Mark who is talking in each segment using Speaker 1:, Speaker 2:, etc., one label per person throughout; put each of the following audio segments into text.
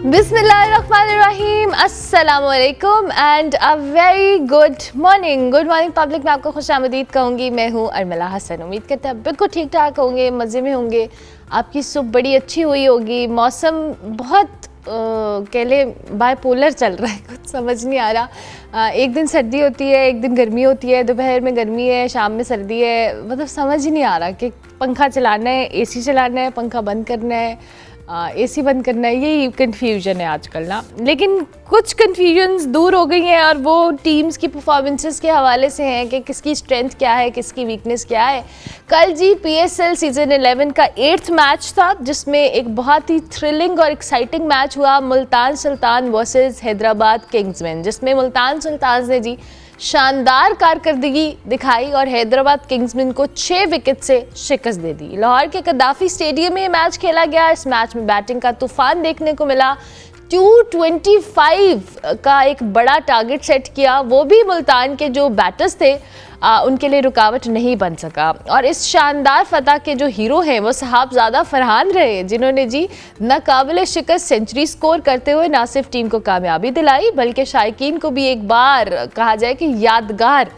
Speaker 1: बिस्मिल्लाहिर्रहमानिर्रहीम, अस्सलाम वालेकुम and a very good morning public. मैं आपको खुशामदीद कहूँगी। मैं हूँ अरमला हसन। उम्मीद करते हैं बिल्कुल ठीक ठाक होंगे, मज़े में होंगे। आपकी सुबह बड़ी अच्छी हुई होगी। मौसम बहुत कह लें बाइपोलर चल रहा है, कुछ समझ नहीं आ रहा। एक दिन सर्दी होती है, एक दिन गर्मी होती है, दोपहर में गर्मी है, शाम में सर्दी है। मतलब समझ ही नहीं आ रहा कि पंखा चलाना है, एसी चलाना है, पंखा बंद करना है, एसी बंद करना है। यही कन्फ्यूजन है आजकल ना। लेकिन कुछ कन्फ्यूजन्स दूर हो गई हैं और वो टीम्स की परफॉर्मेंसेस के हवाले से हैं कि किसकी स्ट्रेंथ क्या है, किसकी वीकनेस क्या है। कल जी PSL सीज़न 11 का 8th मैच था, जिसमें एक बहुत ही थ्रिलिंग और एक्साइटिंग मैच हुआ, मुल्तान सुल्तान वर्सेस हैदराबाद किंग्समैन, जिसमें मुल्तान सुल्तान ने जी शानदार कारकर्दगी दिखाई और हैदराबाद किंग्समैन को 6 विकेट से शिकस्त दे दी। लाहौर के कद्दाफी स्टेडियम में मैच खेला गया। इस मैच में बैटिंग का तूफान देखने को मिला। 225 का एक बड़ा टारगेट सेट किया, वो भी मुल्तान के जो बैटर्स थे उनके लिए रुकावट नहीं बन सका। और इस शानदार फतह के जो हीरो हैं वो साहबजादा फरहान रहे, जिन्होंने जी नाकाबिले शिकस्त सेंचुरी स्कोर करते हुए ना सिर्फ टीम को कामयाबी दिलाई बल्कि शायकीन को भी एक बार कहा जाए कि यादगार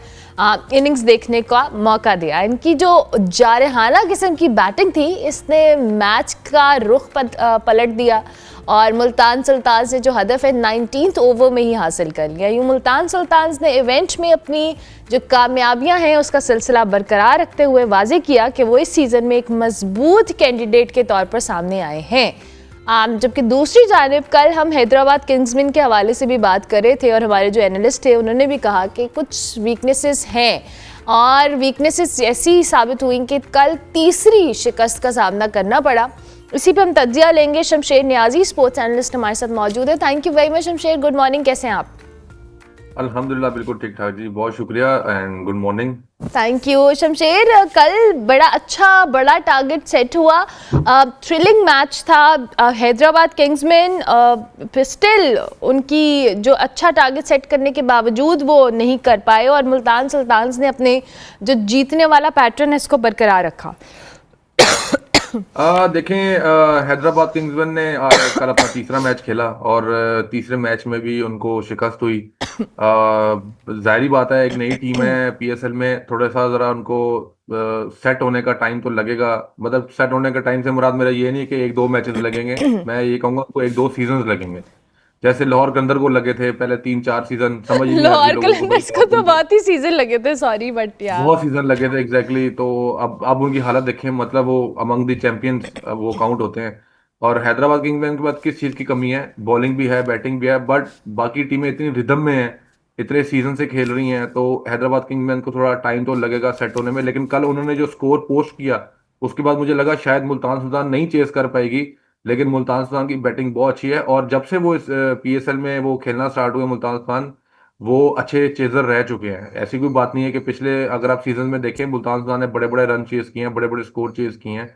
Speaker 1: इनिंग्स देखने का मौका दिया। इनकी जो जारहाना किस्म की बैटिंग थी, इसने मैच का रुख पलट दिया और मुल्तान सुल्तान से जो हदफ है 19th ओवर में ही हासिल कर लिया। यूँ मुल्तान सुल्तान ने इवेंट में अपनी जो कामयाबियां हैं उसका सिलसिला बरकरार रखते हुए वाजे किया कि वो इस सीज़न में एक मजबूत कैंडिडेट के तौर पर सामने आए हैं। जबकि दूसरी जानिब कल हम हैदराबाद किंग्समैन के हवाले से भी बात कर रहे थे और हमारे जो एनालिस्ट थे उन्होंने भी कहा कि कुछ वीकनेसेस हैं और वीकनेसेस ऐसी साबित हुई कि कल तीसरी शिकस्त का सामना करना पड़ा। इसी पे हम तज्जिया लेंगे। शमशेर नियाजी स्पोर्ट्स एनालिस्ट हमारे साथ मौजूद है। Thank you very much Shamsher, good morning, कैसे हैं आप?
Speaker 2: अल्हम्दुलिल्लाह बिल्कुल ठीक ठाक जी, बहुत शुक्रिया and good morning.
Speaker 1: Thank you Shamsher. कल बड़ा टारगेट सेट हुआ, थ्रिलिंग मैच था। हैदराबाद किंग्समैन स्टिल उनकी जो अच्छा टारगेट सेट करने के बावजूद वो नहीं कर पाए और मुल्तान सुल्तान ने अपने जो जीतने वाला पैटर्न है इसको बरकरार रखा।
Speaker 2: देखें, हैदराबाद किंग्समैन ने कल अपना तीसरा मैच खेला और तीसरे मैच में भी उनको शिकस्त हुई। जाहिर बात है, एक नई टीम है PSL में, थोड़ा सा जरा उनको सेट होने का टाइम तो लगेगा। मतलब सेट होने का टाइम से मुराद मेरा ये नहीं कि 1-2 मैचेस लगेंगे, मैं ये कहूंगा उनको 1-2 सीजन लगेंगे, जैसे लाहौर कलंदर को लगे थे पहले 3-4 सीजन। समझ नहीं आती लोगों
Speaker 1: को तो बहुत ही सीजन लगे थे, सॉरी बट यार
Speaker 2: बहुत सीजन लगे थे एग्जैक्टली। तो अब उनकी हालत देखें, मतलब वो अमंग द चैंपियंस वो काउंट होते हैं। और हैदराबाद किंग्समैन के बाद किस चीज़ की कमी है? बॉलिंग भी है, बैटिंग भी है, बट बाकी टीमें इतनी रिदम में हैं, इतने सीजन से खेल रही हैं, तो हैदराबाद किंग्समैन को थोड़ा टाइम तो लगेगा सेट होने में। लेकिन कल उन्होंने जो स्कोर पोस्ट किया उसके बाद मुझे लगा शायद मुल्तान सुल्तान नहीं चेस कर पाएगी, लेकिन मुल्तान सुल्तान की बैटिंग बहुत अच्छी है। और जब से वो इस PSL में वो खेलना स्टार्ट हुए मुल्तान सुल्तान, वो अच्छे चेजर रह चुके हैं। ऐसी कोई बात नहीं है कि पिछले अगर आप सीजन में देखें, मुल्तान सुल्तान ने बड़े बड़े रन चेज किए हैं, बड़े बड़े स्कोर चेज किए हैं।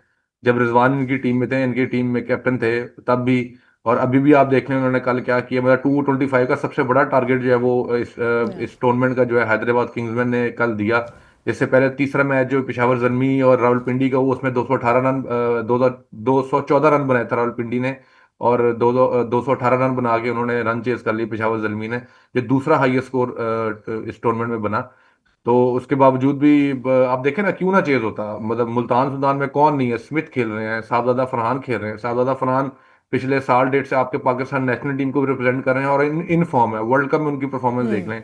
Speaker 2: जब रिजवान इनकी टीम में थे, इनकी टीम में कैप्टन थे तब भी, और अभी भी आप देख लें उन्होंने कल क्या किया। मतलब 225 का सबसे बड़ा टारगेट जो है वो इस टूर्नामेंट का जो है हैदराबाद किंग्समैन ने कल दिया। इससे पहले तीसरा मैच जो पेशावर जलमी और रावलपिंडी का, वो उसमें 218 रन 214 रन बनाए था रावलपिंडी ने, और 218 रन बना के उन्होंने रन चेज कर ली पेशावर जलमी ने। ये दूसरा हाईएस्ट स्कोर इस टूर्नामेंट में बना। तो उसके बावजूद भी आप देखें ना, क्यों ना चेज होता। मतलब मुल्तान सुल्तान में कौन नहीं है? स्मिथ खेल रहे हैं, साहबजादा फरहान खेल रहे हैं। साहबजादा फरहान पिछले साल डेढ़ से आपके पाकिस्तान नेशनल टीम को भी रिप्रेजेंट कर रहे हैं और इन फॉर्म है। वर्ल्ड कप में उनकी परफॉर्मेंस देख लें,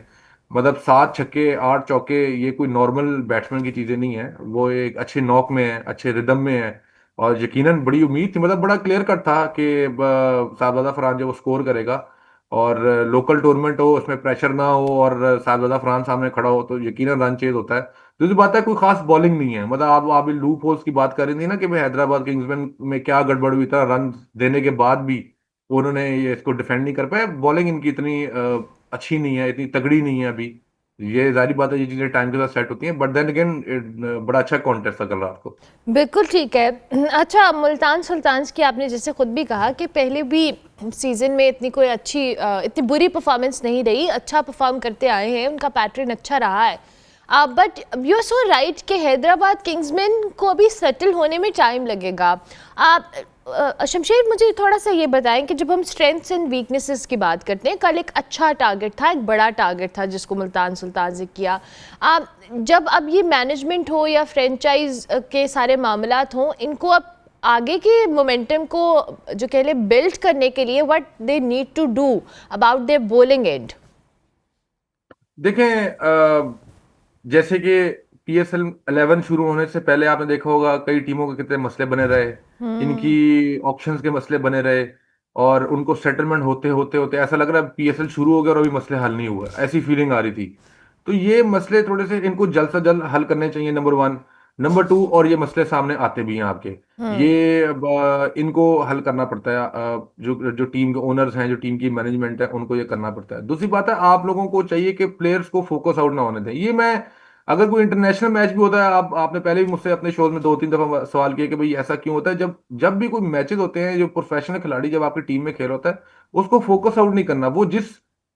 Speaker 2: मतलब 7 छक्के 8 चौके, ये कोई नॉर्मल बैट्समैन की चीजें नहीं है। वो एक अच्छे नॉक में है, अच्छे रिदम में है, और यकीनन बड़ी उम्मीद थी, मतलब बड़ा क्लियर कट था कि साहबजादा फरहान जो वो स्कोर करेगा। और लोकल टूर्नामेंट हो, उसमें प्रेशर ना हो और साहबजादा फरहान सामने खड़ा हो, तो यकीनन रन चेज होता है। दूसरी बात है, कोई खास बॉलिंग नहीं है। मतलब आप लूप होल्स की बात कर रही थी ना कि भाई हैदराबाद किंग्समैन में क्या गड़बड़ हुई, था रन देने के बाद भी उन्होंने ये इसको डिफेंड नहीं कर पाए। बॉलिंग इनकी इतनी अच्छी नहीं है, इतनी तगड़ी नहीं है अभी। ये जारी बात है, ये चीजें टाइम के साथ सेट होती हैं, बट देन अगेन बड़ा अच्छा कॉन्टेस्ट था कल रात को।
Speaker 1: बिल्कुल ठीक है। अच्छा, मुल्तान सुल्तान की आपने जैसे खुद भी कहा कि पहले भी सीज़न में इतनी कोई इतनी बुरी परफॉर्मेंस नहीं रही, अच्छा परफॉर्म करते आए हैं, उनका पैटर्न अच्छा रहा है। But you are so right कि हैदराबाद किंग्समैन को अभी सेटल होने में टाइम लगेगा। आप शमशेर, मुझे थोड़ा सा ये बताएं कि जब हम स्ट्रेंथ्स एंड वीकनेसेस की बात करते हैं, कल एक अच्छा टारगेट था, एक बड़ा टारगेट था जिसको मुल्तान सुल्तान से किया। जब अब ये मैनेजमेंट हो या फ्रेंचाइज के सारे मामलात हों, इनको अब आगे के मोमेंटम को जो कह लें बिल्ड करने के लिए what they need to do about their bowling end.
Speaker 2: देखें, जैसे कि PSL 11 शुरू होने से पहले आपने देखा होगा कई टीमों के कितने मसले बने रहे, इनकी ऑक्शंस के मसले बने रहे, और उनको सेटलमेंट होते होते होते ऐसा लग रहा है PSL शुरू हो गया और अभी मसले हल नहीं हुए, ऐसी फीलिंग आ रही थी। तो ये मसले थोड़े से इनको जल्द से जल्द हल करने चाहिए, नंबर वन। नंबर टू, और ये मसले सामने आते भी हैं आपके, ये अब इनको हल करना पड़ता है। जो जो टीम के ओनर्स हैं, जो टीम की मैनेजमेंट है, उनको ये करना पड़ता है। दूसरी बात है, आप लोगों को चाहिए कि प्लेयर्स को फोकस आउट ना होने दें। ये मैं, अगर कोई इंटरनेशनल मैच भी होता है, आपने पहले भी मुझसे अपने शोज में 2-3 दफा सवाल किया कि भाई ऐसा क्यों होता है, जब जब भी कोई मैचेस होते हैं, जो प्रोफेशनल खिलाड़ी जब आपकी टीम में खेल होता है, उसको फोकस आउट नहीं करना। वो जिस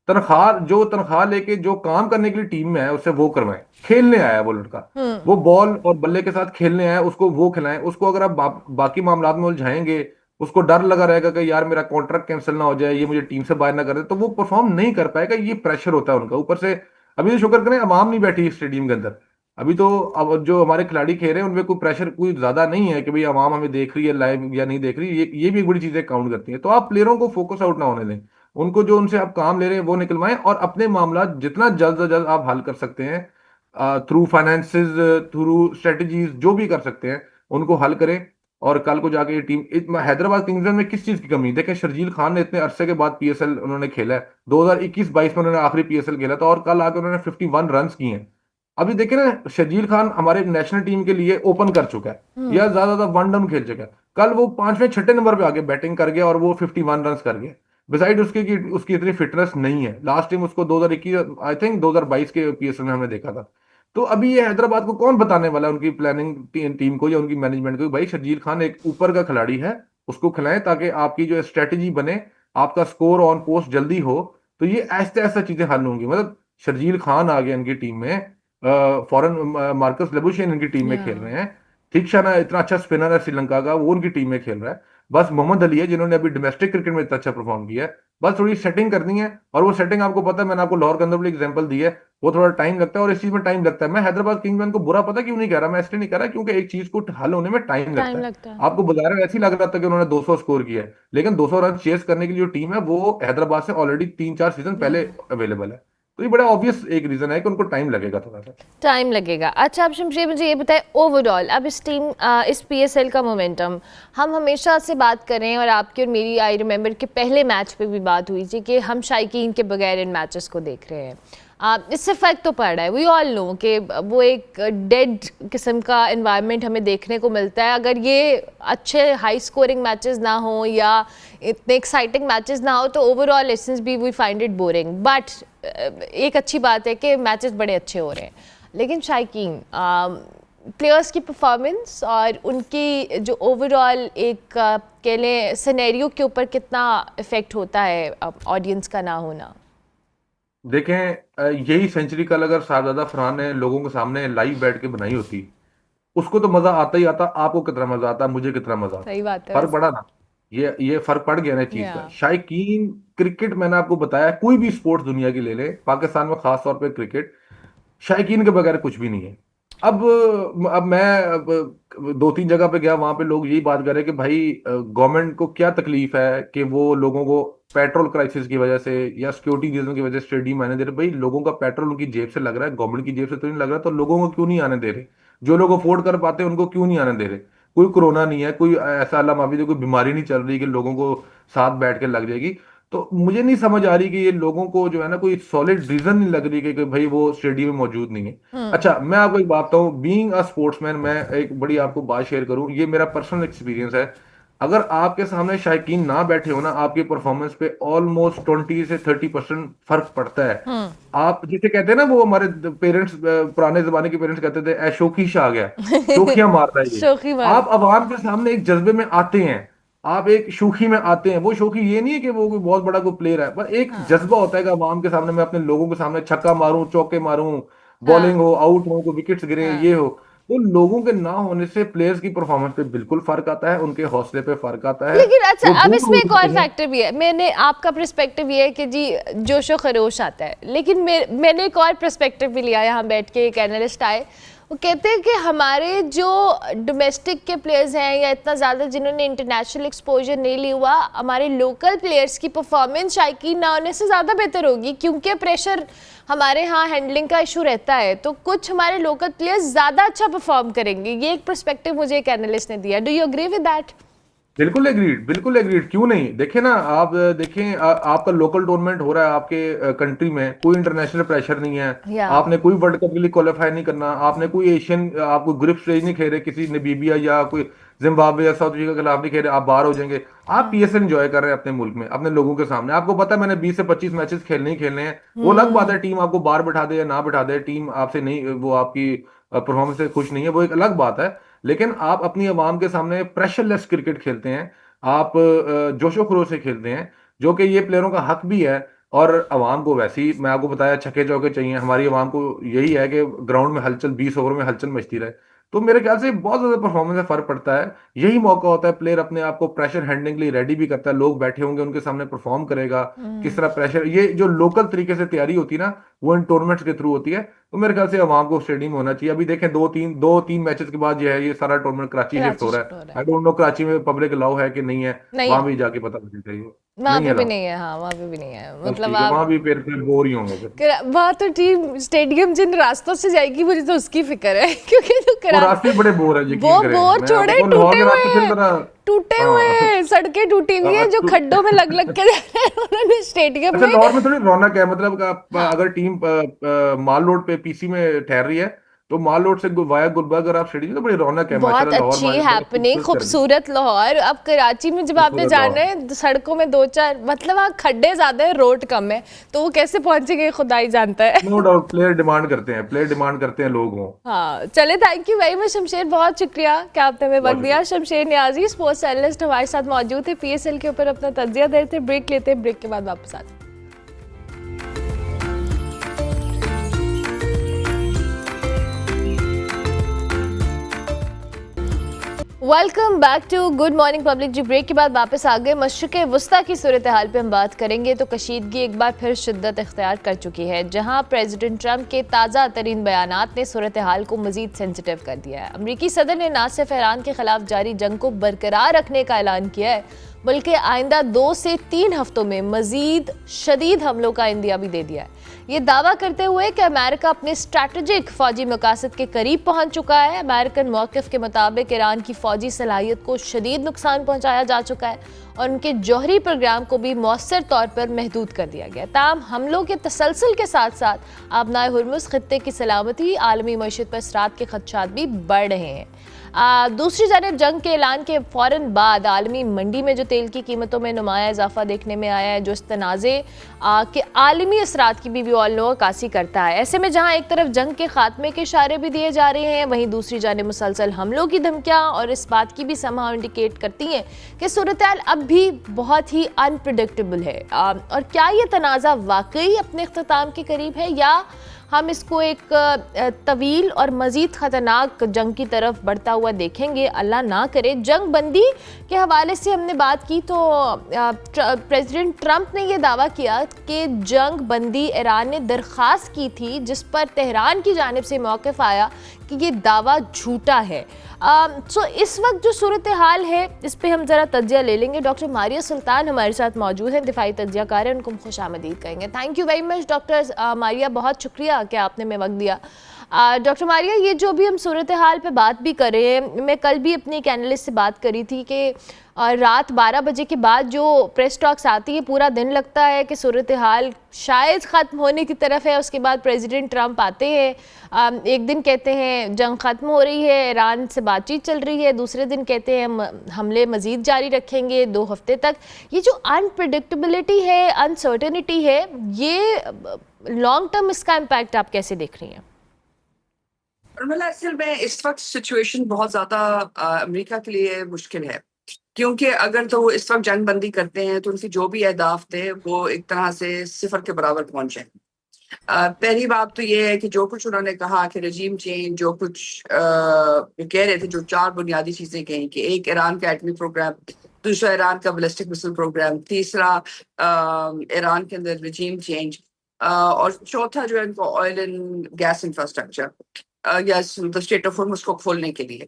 Speaker 2: जो तनख्वाह लेके जो काम करने के लिए टीम में है, उससे वो करवाएं। खेलने आया है वो लड़का, वो बॉल और बल्ले के साथ खेलने आया है, उसको वो खिलाएं। उसको अगर आप बाकी मामलात में उलझाएंगे, उसको डर लगा रहेगा कि यार मेरा कॉन्ट्रैक्ट कैंसिल ना हो जाए, ये मुझे टीम से बाहर ना कर दे, तो वो परफॉर्म नहीं कर पाएगा। ये प्रेशर होता है उनका ऊपर से। अभी तो शुक्र करें अवाम नहीं बैठी स्टेडियम के अंदर, अभी तो अब जो हमारे खिलाड़ी खेल रहे हैं उनमें कोई प्रेशर कोई ज्यादा नहीं है कि भाई अवाम हमें देख रही है लाइव या नहीं देख रही। ये भी एक बड़ी चीजें काउंट करती हैं। तो आप प्लेयरों को फोकस आउट ना होने दें, उनको जो उनसे आप काम ले रहे हैं वो निकलवाएं, और अपने मामला जितना जल्द से जल्द आप हल कर सकते हैं, थ्रू फाइनेंसेस, थ्रू स्ट्रेटजीज, जो भी कर सकते हैं उनको हल करें। और कल को जाके ये टीम, हैदराबाद किंग्स में किस चीज की कमी, देखें शर्जील खान ने इतने अरसे के बाद PSL उन्होंने खेला है, 2021-22 में उन्होंने आखिरी PSL खेला था, और कल आके उन्होंने 51 रन किए हैं। अभी देखे ना, शर्जील खान हमारे नेशनल टीम के लिए ओपन कर चुका है, या ज्यादा वन डाउन खेल चुका है। कल वो 5वें 6ठे नंबर पे आके बैटिंग कर गया और वो 51 रन कर गया। बिसाइड उसके कि उसकी इतनी फिटनेस नहीं है। लास्ट टाइम उसको 2021, आई थिंक 2022 के PSL में हमने देखा था। तो अभी ये हैदराबाद को कौन बताने वाला है, उनकी प्लानिंग टीम को या उनकी मैनेजमेंट को, भाई शर्जील खान एक ऊपर का खिलाड़ी है, उसको खिलाएं ताकि आपकी जो स्ट्रेटेजी बने, आपका स्कोर ऑन पोस्ट जल्दी हो। तो ये ऐसे ऐसा चीजें हल होंगी। मतलब शर्जील खान आ गया इनकी टीम में, फॉरन मार्कस लेबुशेन इनकी टीम में खेल रहे हैं, ठीक शाना इतना अच्छा स्पिनर है श्रीलंका का, वो उनकी टीम में खेल रहा है। बस मोहम्मद अली है जिन्होंने अभी डोमेस्टिक क्रिकेट में इतना अच्छा परफॉर्म किया है। बस थोड़ी सेटिंग करनी है, और वो सेटिंग आपको पता है, मैंने आपको लाहौर के अंदर भी एग्जांपल दी है, वो थोड़ा टाइम लगता है, और इस चीज में टाइम लगता है। मैं हैदराबाद किंग्समैन को बुरा पता क्यों नहीं कह रहा, मैं इसलिए नहीं कह रहा क्योंकि एक चीज को हल होने में टाइम लगता है।
Speaker 1: लगता है।
Speaker 2: आपको बाजार में ऐसे ही लग रहा था कि उन्होंने 200 स्कोर किया है, लेकिन 200 रन चेस करने की जो टीम है वो हैदराबाद से ऑलरेडी 3-4 सीजन पहले अवेलेबल है। तो ये बड़ा ऑब्वियस एक रीजन है कि उनको टाइम लगेगा, थोड़ा सा
Speaker 1: टाइम लगेगा। अच्छा, अब शमशेर मुझे ये बताएं, ओवरऑल अब इस टीम इस PSL का मोमेंटम, हम हमेशा से बात कर रहे हैं, और आपकी और मेरी आई रिमेंबर कि पहले मैच पे भी बात हुई थी कि हम शायकीन के बगैर इन मैचेस को देख रहे हैं। इससे फ़र्क तो पड़ रहा है, वी ऑल नो कि वो एक डेड किस्म का इन्वायरमेंट हमें देखने को मिलता है। अगर ये अच्छे हाई स्कोरिंग मैचेस ना हो या इतने एक्साइटिंग मैचेस ना हो, तो ओवरऑल एसेंस भी we find it boring. But एक अच्छी बात है कि मैचेस बड़े अच्छे हो रहे हैं। लेकिन शायकीन, प्लेयर्स की परफॉर्मेंस और उनकी जो ओवरऑल एक कह लें सिनेरियो के ऊपर कितना इफेक्ट होता है ऑडियंस का ना होना।
Speaker 2: देखें, यही सेंचुरी कल अगर शाहजादा फरहान ने लोगों के सामने लाइव बैठ के बनाई होती, उसको तो मजा आता ही आता। आपको कितना मजा आता, मुझे कितना मजा आता,
Speaker 1: सही बात है
Speaker 2: फर्क
Speaker 1: वैसे।
Speaker 2: पड़ा ना। ये फर्क पड़ गया ना इस चीज
Speaker 1: या
Speaker 2: का। शायकीन, क्रिकेट मैंने आपको बताया, कोई भी स्पोर्ट्स दुनिया की ले ले, पाकिस्तान में खास तौर पे क्रिकेट, शायकीन के बगैर कुछ भी नहीं है। अब मैं 2-3 जगह पे गया, वहां पे लोग यही बात कर रहे हैं कि भाई गवर्नमेंट को क्या तकलीफ है कि वो लोगों को पेट्रोल क्राइसिस की वजह से या सिक्योरिटी रीजन की वजह से स्टेडियम आने दे रहे। भाई लोगों का पेट्रोल उनकी जेब से लग रहा है, गवर्नमेंट की जेब से तो नहीं लग रहा, तो लोगों को क्यों नहीं आने दे रहे? जो लोग अफोर्ड कर पाते हैं उनको क्यों नहीं आने दे रहे? कोई कोरोना नहीं है, कोई ऐसा अल्लाह माफी दे कोई बीमारी नहीं चल रही कि लोगों को साथ बैठ के लग जाएगी। तो मुझे नहीं समझ आ रही कि ये लोगों को जो है ना, कोई सॉलिड रीजन नहीं लग रही कि भाई वो स्टेडियम में मौजूद नहीं है। अच्छा, मैं आपको एक बात बताऊं, बीइंग अ स्पोर्ट्समैन, मैं एक बड़ी आपको बात शेयर करूं, ये मेरा पर्सनल एक्सपीरियंस है। अगर आपके सामने शायकीन ना बैठे हो ना, आपके परफॉर्मेंस पे ऑलमोस्ट 20 से 30% फर्क पड़ता है। आप जैसे कहते हैं ना, वो हमारे पेरेंट्स, पुराने जमाने के पेरेंट्स कहते थे ऐ शोखी शाह आ गया, शोखियां मार रहा है ये।
Speaker 1: शोखी बात।
Speaker 2: आप अवाम के सामने एक जज्बे में आते हैं, आप एक शोखी में आते हैं। वो शोखी ये नहीं है कि वो कोई बहुत बड़ा कोई प्लेयर है, पर एक जज्बा होता है कि अवाम के सामने मैं अपने लोगों के सामने छक्का मारूं, चौके मारूं,
Speaker 1: हाँ
Speaker 2: बॉलिंग हो, आउट हो, को विकेट्स गिरे,
Speaker 1: हाँ।
Speaker 2: ये हो, तो लोगों के ना होने से प्लेयर्स की परफॉर्मेंस पे बिल्कुल फर्क आता है, उनके हौसले पे फर्क आता है,
Speaker 1: लेकिन अच्छा,
Speaker 2: वो
Speaker 1: अब
Speaker 2: दूर
Speaker 1: इसमें
Speaker 2: हो
Speaker 1: एक और
Speaker 2: जाते हैं।
Speaker 1: फैक्टर भी है। मैंने आपका पर्सपेक्टिव ये है कि जी जोशो खरोश आता है, लेकिन मैंने एक और पर्सपेक्टिव भी लिया। यहाँ बैठ के एक एनालिस्ट आए, वो कहते हैं कि हमारे जो डोमेस्टिक के प्लेयर्स हैं या इतना ज़्यादा जिन्होंने इंटरनेशनल एक्सपोजर नहीं लिया हुआ, हमारे लोकल प्लेयर्स की परफॉर्मेंस शायकीन ना होने से ज़्यादा बेहतर होगी, क्योंकि प्रेशर हमारे यहाँ हैंडलिंग का इशू रहता है, तो कुछ हमारे लोकल प्लेयर्स ज़्यादा अच्छा परफॉर्म करेंगे। ये एक पर्सपेक्टिव मुझे एक एनालिस्ट ने दिया। Do you agree with that?
Speaker 2: बिल्कुल एग्रीड, बिल्कुल एग्रीड, क्यों नहीं। देखें ना आप, देखें आपका लोकल टूर्नामेंट हो रहा है आपके कंट्री में, कोई इंटरनेशनल प्रेशर नहीं है,
Speaker 1: या
Speaker 2: आपने कोई वर्ल्ड कप के लिए क्वालिफाई नहीं करना, आपने कोई एशियन, आपको ग्रुप स्टेज नहीं खेल रहे किसी नमीबिया या कोई जिम्बाब्वे या साउथ अफ्रीका के खिलाफ नहीं खेल रहे, आप बाहर हो जाएंगे। आप पीएसएल एंजॉय कर रहे हैं अपने मुल्क में अपने लोगों के सामने, आपको पता है मैंने 20 से 25 मैचेस खेलने ही खेलने हैं। वो अलग बात है टीम आपको बाहर बैठा दे या ना बैठा दे, टीम आपसे नहीं, वो आपकी परफॉर्मेंस से खुश नहीं है, वो एक अलग बात है। लेकिन आप अपनी आवाम के सामने प्रेशरलेस क्रिकेट खेलते हैं, आप जोशो खरोश से खेलते हैं, जो कि ये प्लेयरों का हक भी है। और आवाम को वैसे ही मैं आपको बताया छक्के चौके चाहिए, हमारी आवाम को यही है कि ग्राउंड में हलचल, 20 ओवर में हलचल मचती रहे। तो मेरे ख्याल से बहुत ज्यादा परफॉर्मेंस में फर्क पड़ता है। यही मौका होता है प्लेयर अपने आप को प्रेशर हैंडलिंग के लिए रेडी भी करता है, लोग बैठे होंगे उनके सामने परफॉर्म करेगा, किस तरह प्रेशर, ये जो लोकल तरीके से तैयारी होती है ना, वो इन टूर्नामेंट्स के थ्रू होती है। तो मेरे ख्याल से आवाम को स्टेडियम होना चाहिए। अभी देखें दो तीन मैचेस के बाद जो है ये सारा टूर्नामेंट कराची शिफ्ट
Speaker 1: कराची
Speaker 2: हो रहा
Speaker 1: शिफ्ट हो
Speaker 2: है।
Speaker 1: रहा
Speaker 2: आई
Speaker 1: है।
Speaker 2: डोंट नो कराची में पब्लिक अलाउ है कि नहीं है,
Speaker 1: नहीं
Speaker 2: वहां
Speaker 1: है,
Speaker 2: भी जाके पता लगना चाहिए।
Speaker 1: वहाँ
Speaker 2: नहीं
Speaker 1: पे
Speaker 2: है
Speaker 1: भी
Speaker 2: अलाउ,
Speaker 1: नहीं है। हाँ, वहाँ पे भी नहीं है,
Speaker 2: बस
Speaker 1: मतलब
Speaker 2: ठीक है,
Speaker 1: आप
Speaker 2: वहां भी फिर बोर ही होंगे फिर।
Speaker 1: वहाँ तो टीम स्टेडियम जिन रास्तों से जाएगी मुझे तो उसकी फिक्र है क्योंकि तो
Speaker 2: वो
Speaker 1: करा
Speaker 2: रास्ते बड़े बोर है,
Speaker 1: वो
Speaker 2: यकीन करें,
Speaker 1: बोर
Speaker 2: मैं
Speaker 1: छोड़े,
Speaker 2: आपको लाहौर
Speaker 1: टूटे
Speaker 2: के
Speaker 1: हुए
Speaker 2: रास्ते फिर
Speaker 1: हैं,
Speaker 2: जरा।
Speaker 1: टूटे हुए
Speaker 2: हाँ।
Speaker 1: हैं, सड़कें टूटी हुई हैं जो खड्डों में लग लग के जा रहे हैं उन्होंने स्टेडियम
Speaker 2: अच्छा,
Speaker 1: में।
Speaker 2: लाहौर में थोड़ी रौनक है, मतलब कि आप
Speaker 1: हाँ,
Speaker 2: अगर टीम माल रोड पे पीसी में ठहर रही है, तो माल रोड से वाया गुलबर्ग अगर आप स्टेडियम, तो बड़ी रौनक है
Speaker 1: बहुत
Speaker 2: माशाल्लाह, लाहौर
Speaker 1: अच्छी
Speaker 2: बड़ा
Speaker 1: हैपनिंग,
Speaker 2: खूबसूरत कर दी।
Speaker 1: खूबसूरत लाहौर। अब कराची में जब आपने
Speaker 2: खूबसूरत
Speaker 1: जाना
Speaker 2: लाहौर।
Speaker 1: है सड़कों में दो चार, मतलब वहाँ खड्डे ज्यादा है, रोड कम है, तो वो कैसे पहुंचेंगे खुदा ही जानता है।
Speaker 2: नो डाउट, प्लेयर डिमांड करते हैं, प्लेयर डिमांड करते हैं, लोग हों।
Speaker 1: हाँ चले, thank you very much Shamsher, बहुत शुक्रिया कि आपने हमें वक्त
Speaker 2: बहुत
Speaker 1: दिया।
Speaker 2: शुक्रिया।
Speaker 1: शमशेर नियाजी स्पोर्ट्स एनालिस्ट हमारे साथ मौजूद थे, पीएसएल के ऊपर अपना तज्जिया दे रहे थे। ब्रेक लेते हैं, ब्रेक के बाद वापस आते हैं। Welcome back to good morning public. जी ब्रेक के बाद वापस आ गए। मशरिक़ वस्ता की सूरत हाल पे हम बात करेंगे तो कशीदगी एक बार फिर शिद्दत इख्तियार कर चुकी है, जहां प्रेसिडेंट ट्रंप के ताज़ा तरीन बयानात ने सूरत हाल को मजीद सेंसिटिव कर दिया है। अमरीकी सदर ने ना सिर्फ ईरान के खिलाफ जारी जंग को बरकरार रखने का ऐलान किया है, बल्कि आइंदा 2 से 3 हफ्तों में मजीद शदीद हमलों का इंदिया भी दे दिया है, ये दावा करते हुए कि अमेरिका अपने स्ट्रैटेजिक फौजी मकासद के करीब पहुंच चुका है। अमेरिकन मौक़िफ़ के मुताबिक ईरान की फौजी सलाहियत को शदीद नुकसान पहुंचाया जा चुका है और उनके जौहरी प्रोग्राम को भी मौसर तौर पर महदूद कर दिया गया। ताहम हमलों के तसलसल के साथ साथ आबनाए हुर्मुज़ खित्ते की सलामती, आलमी मईशत पर असरात के खदशात भी बढ़ रहे हैं। दूसरी जानब जंग के ऐलान के फ़ौरन बाद आलमी मंडी में जो तेल की कीमतों में नुमाया इजाफा देखने में आया है, जो इस तनाज़े के आलमी असरात की भी और अक्कासी करता है। ऐसे में जहाँ एक तरफ जंग के खात्मे के इशारे भी दिए जा रहे हैं, वहीं दूसरी जानब मुसलसल हमलों की धमकियाँ और इस बात की भी समहाउ इंडिकेट करती हैं कि सूरत हाल अब भी बहुत ही अनप्रिडिक्टेबल है। और क्या ये तनाज़ा वाकई अपने अख्ताम के करीब है, या हम इसको एक तवील और मज़ीद ख़तरनाक जंग की तरफ बढ़ता हुआ देखेंगे। अल्लाह ना करे। जंग बंदी के हवाले से हमने बात की तो प्रेसिडेंट ट्रंप ने यह दावा किया कि जंग बंदी ईरान ने दरख्वास्त की थी, जिस पर तेहरान की जानिब से मौक़िफ़ आया कि ये दावा झूठा है। सो इस वक्त जो सूरत हाल है इस पे हम ज़रा तज्जिया ले लेंगे। डॉक्टर मारिया सुल्तान हमारे साथ मौजूद हैं, दिफाई तज्जियाकार हैं, उनको खुश आमदीद कहेंगे। Thank you very much doctor Maria, बहुत शुक्रिया कि आपने हमें वक्त दिया। डॉक्टर मारिया, ये जो भी हम सूरत हाल पे बात भी कर रहे हैं, मैं कल भी अपने एक एनालिस्ट से बात करी थी कि रात 12 बजे के बाद जो प्रेस टॉक्स आती है पूरा दिन लगता है कि सूरत हाल शायद ख़त्म होने की तरफ है। उसके बाद प्रेसिडेंट ट्रंप आते हैं, एक दिन कहते हैं जंग ख़त्म हो रही है, ईरान से बातचीत चल रही है, दूसरे दिन कहते हैं हमले मज़ीद जारी रखेंगे 2 हफ्ते तक। ये जो अनप्रिडिक्टेबिलिटी है, अनसर्टेनिटी है, ये लॉन्ग टर्म इसका इम्पैक्ट आप कैसे देख रही हैं?
Speaker 3: असल में इस वक्त सिचुएशन बहुत ज़्यादा अमेरिका के लिए मुश्किल है, क्योंकि अगर तो वो इस वक्त जंग बंदी करते हैं तो उनके जो भी अहदाफ थे वो एक तरह से सिफर के बराबर पहुंचे। पहली बात तो ये है कि जो कुछ उन्होंने कहा कि रजीम चेंज, जो कुछ कह रहे थे, जो 4 बुनियादी चीजें कही कि एक ईरान का एटमी प्रोग्राम, दूसरा ईरान का बैलिस्टिक मिसाइल प्रोग्राम, तीसरा ईरान के अंदर रजीम चेंज, और चौथा जो है इनको ऑयल एंड गैस इंफ्रास्ट्रक्चर या स्टेट ऑफ होर्मुज को खोलने के लिए।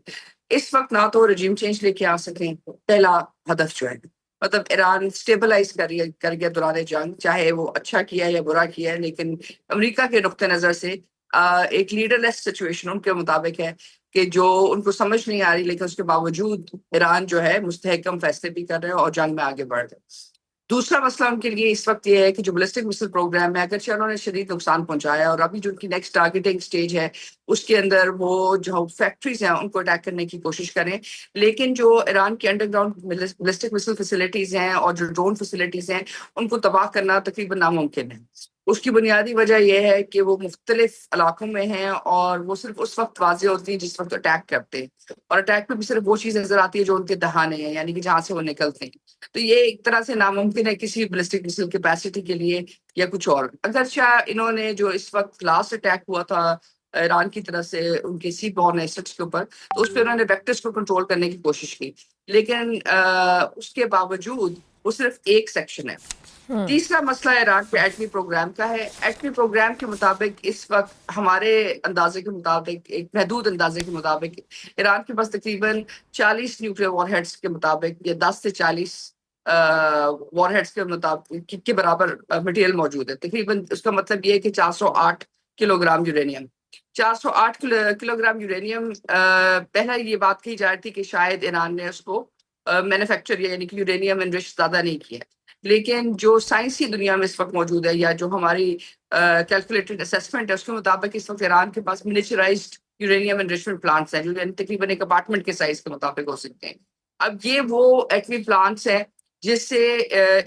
Speaker 3: इस वक्त ना तो रजीम चेंज लेके आ सकें, पहला हदफ जो है, मतलब ईरान स्टेबलाइज कर गया दौरान जंग, चाहे वो अच्छा किया या बुरा किया है, लेकिन अमेरिका के नुक्ते नजर से एक लीडरलेस सिचुएशन उनके मुताबिक है कि जो उनको समझ नहीं आ रही, लेकिन उसके बावजूद ईरान जो है मुस्तहकम फैसले भी कर रहे हैं और जंग में आगे बढ़ रहे हैं। दूसरा मसला उनके लिए इस वक्त ये है कि जो बैलिस्टिक मिसाइल प्रोग्राम है, अगरचे उन्होंने शदीद नुकसान पहुंचाया और अभी जो उनकी नेक्स्ट टारगेटिंग स्टेज है उसके अंदर वो जो फैक्ट्रीज हैं उनको अटैक करने की कोशिश करें, लेकिन जो ईरान की अंडरग्राउंड बैलिस्टिक मिसाइल फैसिलिटीज हैं और जो ड्रोन फैसिलिटीज हैं उनको तबाह करना तकरीबन नामुमकिन है। उसकी बुनियादी वजह यह है कि वो मुख्तलिफ इलाकों में हैं और वो सिर्फ उस वक्त वाज़ेह होती है जिस वक्त अटैक करते हैं, और अटैक में भी सिर्फ वो चीज़ नजर आती है जो उनके दहाने हैं, यानी कि जहाँ से वो निकलते हैं। तो ये एक तरह से नामुमकिन है किसी बैलिस्टिक मिसाइल कैपेसिटी के लिए या कुछ और। अगरचा इन्होंने जो इस वक्त लास्ट अटैक हुआ था ईरान की तरफ से उनके सी बॉर्न एसेट्स के ऊपर, तो उस पर उन्होंने वेक्टर्स को कंट्रोल करने की कोशिश की, लेकिन उसके बावजूद वो सिर्फ एक सेक्शन है। तीसरा मसला ईरान के एटमी प्रोग्राम का है। एटमी प्रोग्राम के मुताबिक इस वक्त हमारे अंदाजे के मुताबिक, एक महदूद अंदाजे के मुताबिक, ईरान के पास तकरीबन 40 न्यूक्लियर वॉरहेड्स के मुताबिक या 10 से 40 वॉरहेड्स के मुताबिक के बराबर मटेरियल मौजूद है। तकरीबन उसका मतलब ये है कि 408 किलोग्राम यूरेनियम। 408 किलोग्राम यूरेनियम, पहला ये बात कही जा रही थी कि शायद ईरान ने उसको मैन्युफैक्चर यानी कि यूरेनियम एनरिच ज्यादा नहीं किया, लेकिन जो साइंसी दुनिया में इस वक्त मौजूद है या जो हमारी कैलकुलेटेड असेसमेंट है उसके मुताबिक इस वक्त ईरान के पास मिनिचराइज्ड यूरेनियम एनरिचमेंट प्लांट्स हैं जो तकरीबन एक अपार्टमेंट के साइज के मुताबिक हो सकते हैं। अब ये वो एटमी प्लांट्स हैं जिससे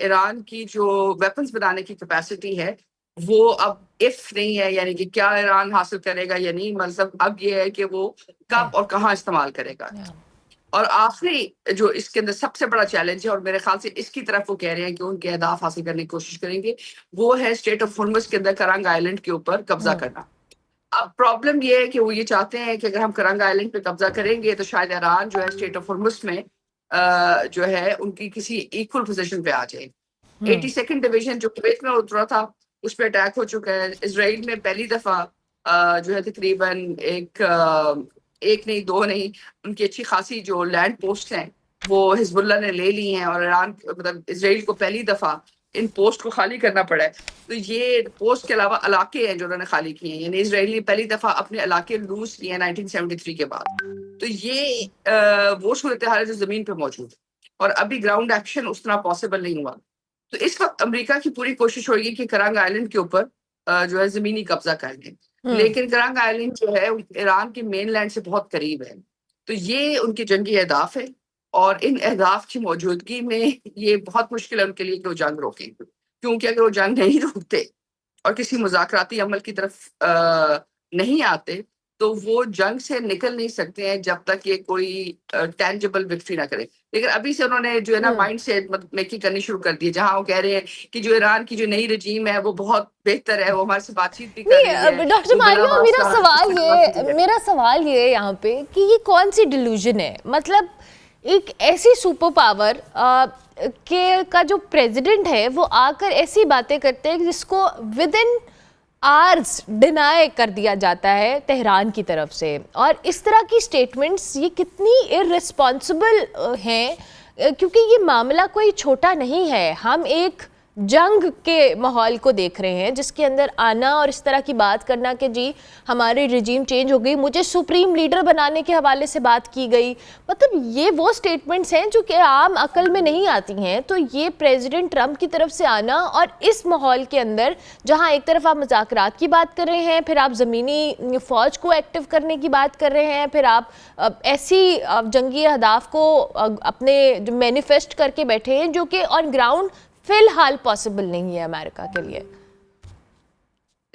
Speaker 3: ईरान की जो वेपन्स बनाने की कैपेसिटी है वो अब इफ नहीं है, यानी कि क्या ईरान हासिल करेगा या नहीं, मतलब अब ये है कि वो कब और कहाँ इस्तेमाल करेगा। और आखिरी जो इसके अंदर सबसे बड़ा चैलेंज है, और मेरे ख्याल से इसकी तरफ वो कह रहे हैं कि उनके अहदाफ हासिल करने की कोशिश करेंगे, वो है स्टेट ऑफ होर्मुज के अंदर करंग आइलैंड के ऊपर कब्जा करना। अब प्रॉब्लम ये है कि वो ये चाहते हैं कि अगर हम करंग आइलैंड पे कब्जा करेंगे तो शायद ईरान जो है स्टेट ऑफ होर्मुज में जो है उनकी किसी इक्वल पोजीशन पे आ जाए। 82nd डिवीजन जो कुवैत में उतरा था उस पर अटैक हो चुका है। इसराइल में पहली दफा जो है तकरीबन एक नहीं दो नहीं, उनकी अच्छी खासी जो लैंड पोस्ट हैं वो हिजबुल्लाह ने ले ली हैं, और ईरान मतलब इसराइल को पहली दफा इन पोस्ट को खाली करना पड़ा है। तो ये पोस्ट के अलावा इलाके हैं जो उन्होंने खाली किए हैं, यानी इसराइल ने पहली दफा अपने इलाके लूज किए हैं 1973 के बाद। तो ये वो सूरत हाल है जो जमीन पे मौजूद है, और अभी ग्राउंड एक्शन उस तरह पॉसिबल नहीं हुआ। तो इस वक्त अमेरिका की पूरी कोशिश होगी कि करंग आइलैंड के ऊपर जो है जमीनी कब्जा कर लें, लेकिन करंग आइलैंड जो है ईरान के मेन लैंड से बहुत करीब है। तो ये उनके जंगी अहदाफ है, और इन अहदाफ की मौजूदगी में ये बहुत मुश्किल है उनके लिए कि वो जंग रोकें, क्योंकि अगर वो जंग नहीं रोकते और किसी मुज़ाकराती अमल की तरफ नहीं आते तो वो जंग से निकल नहीं सकते हैं जब तक ये कोई टेंजिबल विक्ट्री ना करे। लेकिन अभी से उन्होंने जो है ना माइंड सेट मेकिंग करनी शुरू कर दी है, जहां वो कह रहे हैं कि जो ईरान की जो नई रजीम है वो बहुत बेहतर है, वो हमारे से बातचीत भी कर रही है।
Speaker 1: डॉक्टर मारिया, मेरा सवाल ये यहाँ पे कि ये कौन सी डिल्यूजन है? मतलब एक ऐसी सुपर पावर का जो प्रेसिडेंट है वो आकर ऐसी बातें करते हैं जिसको विद इन आवर्स डिनाई कर दिया जाता है तेहरान की तरफ से, और इस तरह की स्टेटमेंट्स ये कितनी इररिस्पॉन्सिबल हैं, क्योंकि ये मामला कोई छोटा नहीं है। हम एक जंग के माहौल को देख रहे हैं जिसके अंदर आना और इस तरह की बात करना कि जी हमारी रिजीम चेंज हो गई, मुझे सुप्रीम लीडर बनाने के हवाले से बात की गई, मतलब ये वो स्टेटमेंट्स हैं जो कि आम अकल में नहीं आती हैं। तो ये प्रेसिडेंट ट्रंप की तरफ से आना, और इस माहौल के अंदर जहां एक तरफ आप मुज़ाकरात की बात कर रहे हैं, फिर आप ज़मीनी फ़ौज को एक्टिव करने की बात कर रहे हैं, फिर आप ऐसी जंगी अहदाफ को अपने मैनिफेस्ट करके बैठे हैं जो कि ऑन ग्राउंड फिलहाल पॉसिबल नहीं है अमेरिका के लिए।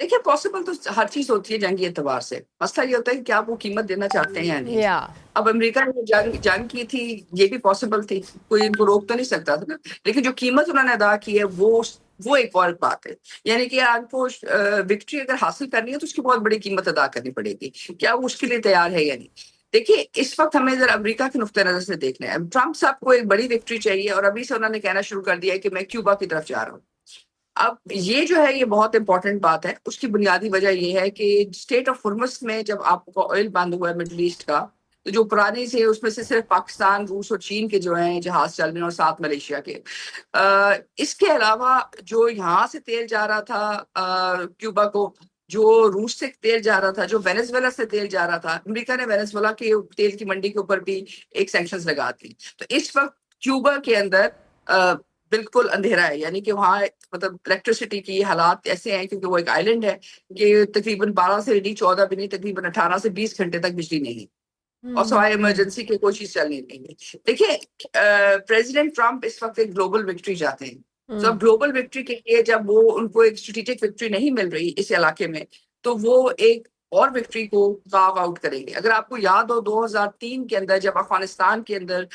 Speaker 3: देखिए, पॉसिबल तो हर चीज होती है जंगी एतबार से, मसला ये होता है कि क्या आप वो कीमत देना चाहते हैं या नहीं। अब अमेरिका ने जंग की थी, ये भी पॉसिबल थी, कोई इनको रोक तो नहीं सकता था ना, लेकिन जो कीमत उन्होंने अदा की है वो वो एक और बात है। यानी कि आपको विक्ट्री अगर हासिल करनी है तो उसकी बहुत बड़ी कीमत अदा करनी पड़ेगी। क्या वो उसके लिए तैयार है या नहीं? देखिए, इस वक्त हमें जरा अमेरिका के नुक्ते नजर से देखना है। ट्रम्प साहब को एक बड़ी विक्ट्री चाहिए और अभी से उन्होंने कहना शुरू कर दिया है कि मैं क्यूबा की तरफ जा रहा हूँ। अब ये जो है ये बहुत इंपॉर्टेंट बात है। उसकी बुनियादी वजह ये है कि स्टेट ऑफ हुर्मुज़ में जब आपको ऑयल बंद हुआ है मिडल ईस्ट का, तो जो पुराने से उसमें से सिर्फ पाकिस्तान, रूस और चीन के जो हैं जहाज चल रहे हैं और साथ मलेशिया के। इसके अलावा जो यहाँ से तेल जा रहा था क्यूबा को, जो रूस से तेल जा रहा था, जो वेनेजुएला से तेल जा रहा था, अमेरिका ने वेनेजुएला के तेल की मंडी के ऊपर भी एक सैंक्शंस लगा दी। तो इस वक्त क्यूबा के अंदर बिल्कुल अंधेरा है। यानी कि वहाँ मतलब इलेक्ट्रिसिटी की हालात ऐसे हैं, क्योंकि वो एक आइलैंड है, कि तकरीबन 12 से नहीं 14 भी नहीं, तकरीबन 18 से 20 घंटे तक बिजली नहीं, और सवाए इमरजेंसी के कोई चीज चलनी नहीं है। देखिए, प्रेसिडेंट ट्रम्प इस वक्त एक ग्लोबल विक्ट्री चाहते हैं। तो अब ग्लोबल विक्ट्री के लिए जब वो उनको एक स्ट्रेटेजिक विक्ट्री नहीं मिल रही इस इलाके में, तो वो एक और विक्ट्री को कार्व आउट करेंगे। अगर आपको याद हो 2003 के अंदर जब अफगानिस्तान के अंदर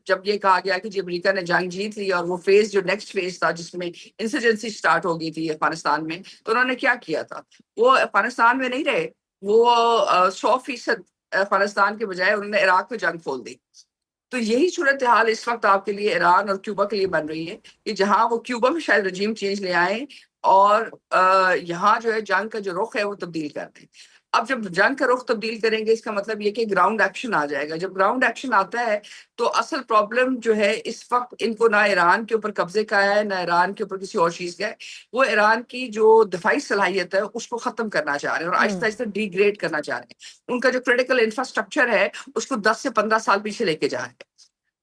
Speaker 3: जब ये कहा गया कि जी अमेरिका ने जंग जीत ली और वो फेज जो नेक्स्ट फेज था जिसमें इंसर्जेंसी स्टार्ट हो गई थी अफगानिस्तान में, तो उन्होंने क्या किया था? वो अफगानिस्तान में नहीं रहे, वो 100% अफगानिस्तान के बजाय उन्होंने इराक में जंग खोल दी। तो यही सूरत हाल इस वक्त आपके लिए ईरान और क्यूबा के लिए बन रही है, कि जहां वो क्यूबा में शायद रजीम चेंज ले आए और यहाँ जो है जंग का जो रुख है वो तब्दील कर दें। अब जब जंग का रुख तब्दील करेंगे, इसका मतलब ये कि ग्राउंड एक्शन आ जाएगा। जब ग्राउंड एक्शन आता है तो असल प्रॉब्लम जो है इस वक्त इनको ना ईरान के ऊपर कब्जे का है, ना ईरान के ऊपर किसी और चीज का है। वो ईरान की जो दिफाई सलाहियत है उसको खत्म करना चाह रहे हैं और आहिस्ता आहिस्ता डिग्रेड करना चाह रहे हैं। उनका जो क्रिटिकल इंफ्रास्ट्रक्चर है उसको 10 से 15 साल पीछे लेके जा रहे हैं।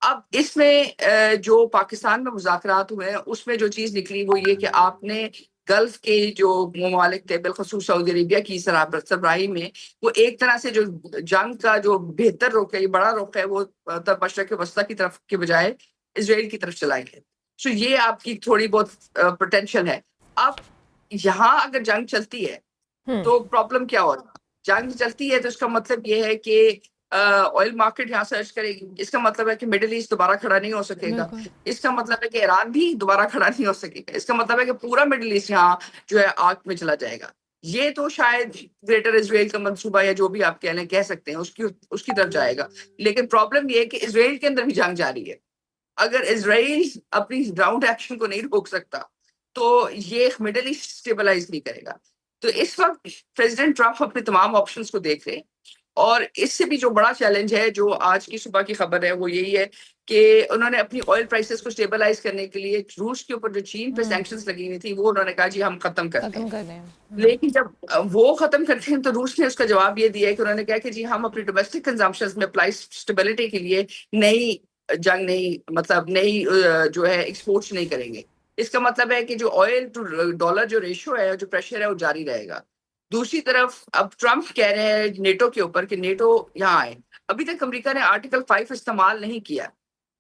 Speaker 3: अब इसमें जो पाकिस्तान में मुज़ाकरात हुए हैं उसमें जो चीज निकली वो ये कि आपने गल्फ के जो ममालिक थे, बिलखसूस सऊदी अरेबिया की सरबराही में, वो एक तरह से जो जंग का जो बेहतर रुख है, बड़ा रुख है, वो तब मशरक़ वस्ता की तरफ के बजाय इसराइल की तरफ चलाएंगे। सो ये आपकी थोड़ी बहुत पोटेंशियल है। अब यहाँ अगर जंग चलती है तो प्रॉब्लम क्या होगा? जंग चलती है तो इसका मतलब ये है कि ऑयल मार्केट यहाँ सर्च करेगी। इसका मतलब है कि मिडिल ईस्ट दोबारा खड़ा नहीं हो सकेगा। इसका मतलब है कि ईरान भी दोबारा खड़ा नहीं हो सकेगा। इसका मतलब है कि पूरा मिडिल ईस्ट यहाँ जो है आग में चला जाएगा। ये तो शायद ग्रेटर इसराइल का मंसूबा या जो भी आप कह सकते हैं उसकी तरफ जाएगा। लेकिन प्रॉब्लम ये है कि इसराइल के अंदर भी जंग जारी है। अगर इसराइल अपनी ग्राउंड एक्शन को नहीं रोक सकता तो ये मिडिल ईस्ट स्टेबलाइज नहीं करेगा। तो इस वक्त प्रेसिडेंट ट्रम्प अपने तमाम ऑप्शंस को देख रहे हैं, और इससे भी जो बड़ा चैलेंज है जो आज की सुबह की खबर है वो यही है कि उन्होंने अपनी ऑयल प्राइसेस को स्टेबलाइज करने के लिए रूस के ऊपर जो चीन पे सैंक्शंस लगी हुई थी वो उन्होंने कहा जी हम खत्म करते हैं। लेकिन जब वो खत्म करते हैं तो रूस ने उसका जवाब ये दिया है कि उन्होंने कहा कि जी हम अपनी डोमेस्टिक कंजम्पशन में प्राइस स्टेबिलिटी के लिए नई जंग नहीं, मतलब नई जो है एक्सपोर्ट्स नहीं करेंगे। इसका मतलब है कि जो ऑयल टू डॉलर जो रेशियो है, जो प्रेशर है, वो जारी रहेगा। दूसरी तरफ अब ट्रम्प कह रहे हैं नेटो के ऊपर कि नेटो यहाँ आए। अभी तक अमेरिका ने आर्टिकल 5 इस्तेमाल नहीं किया,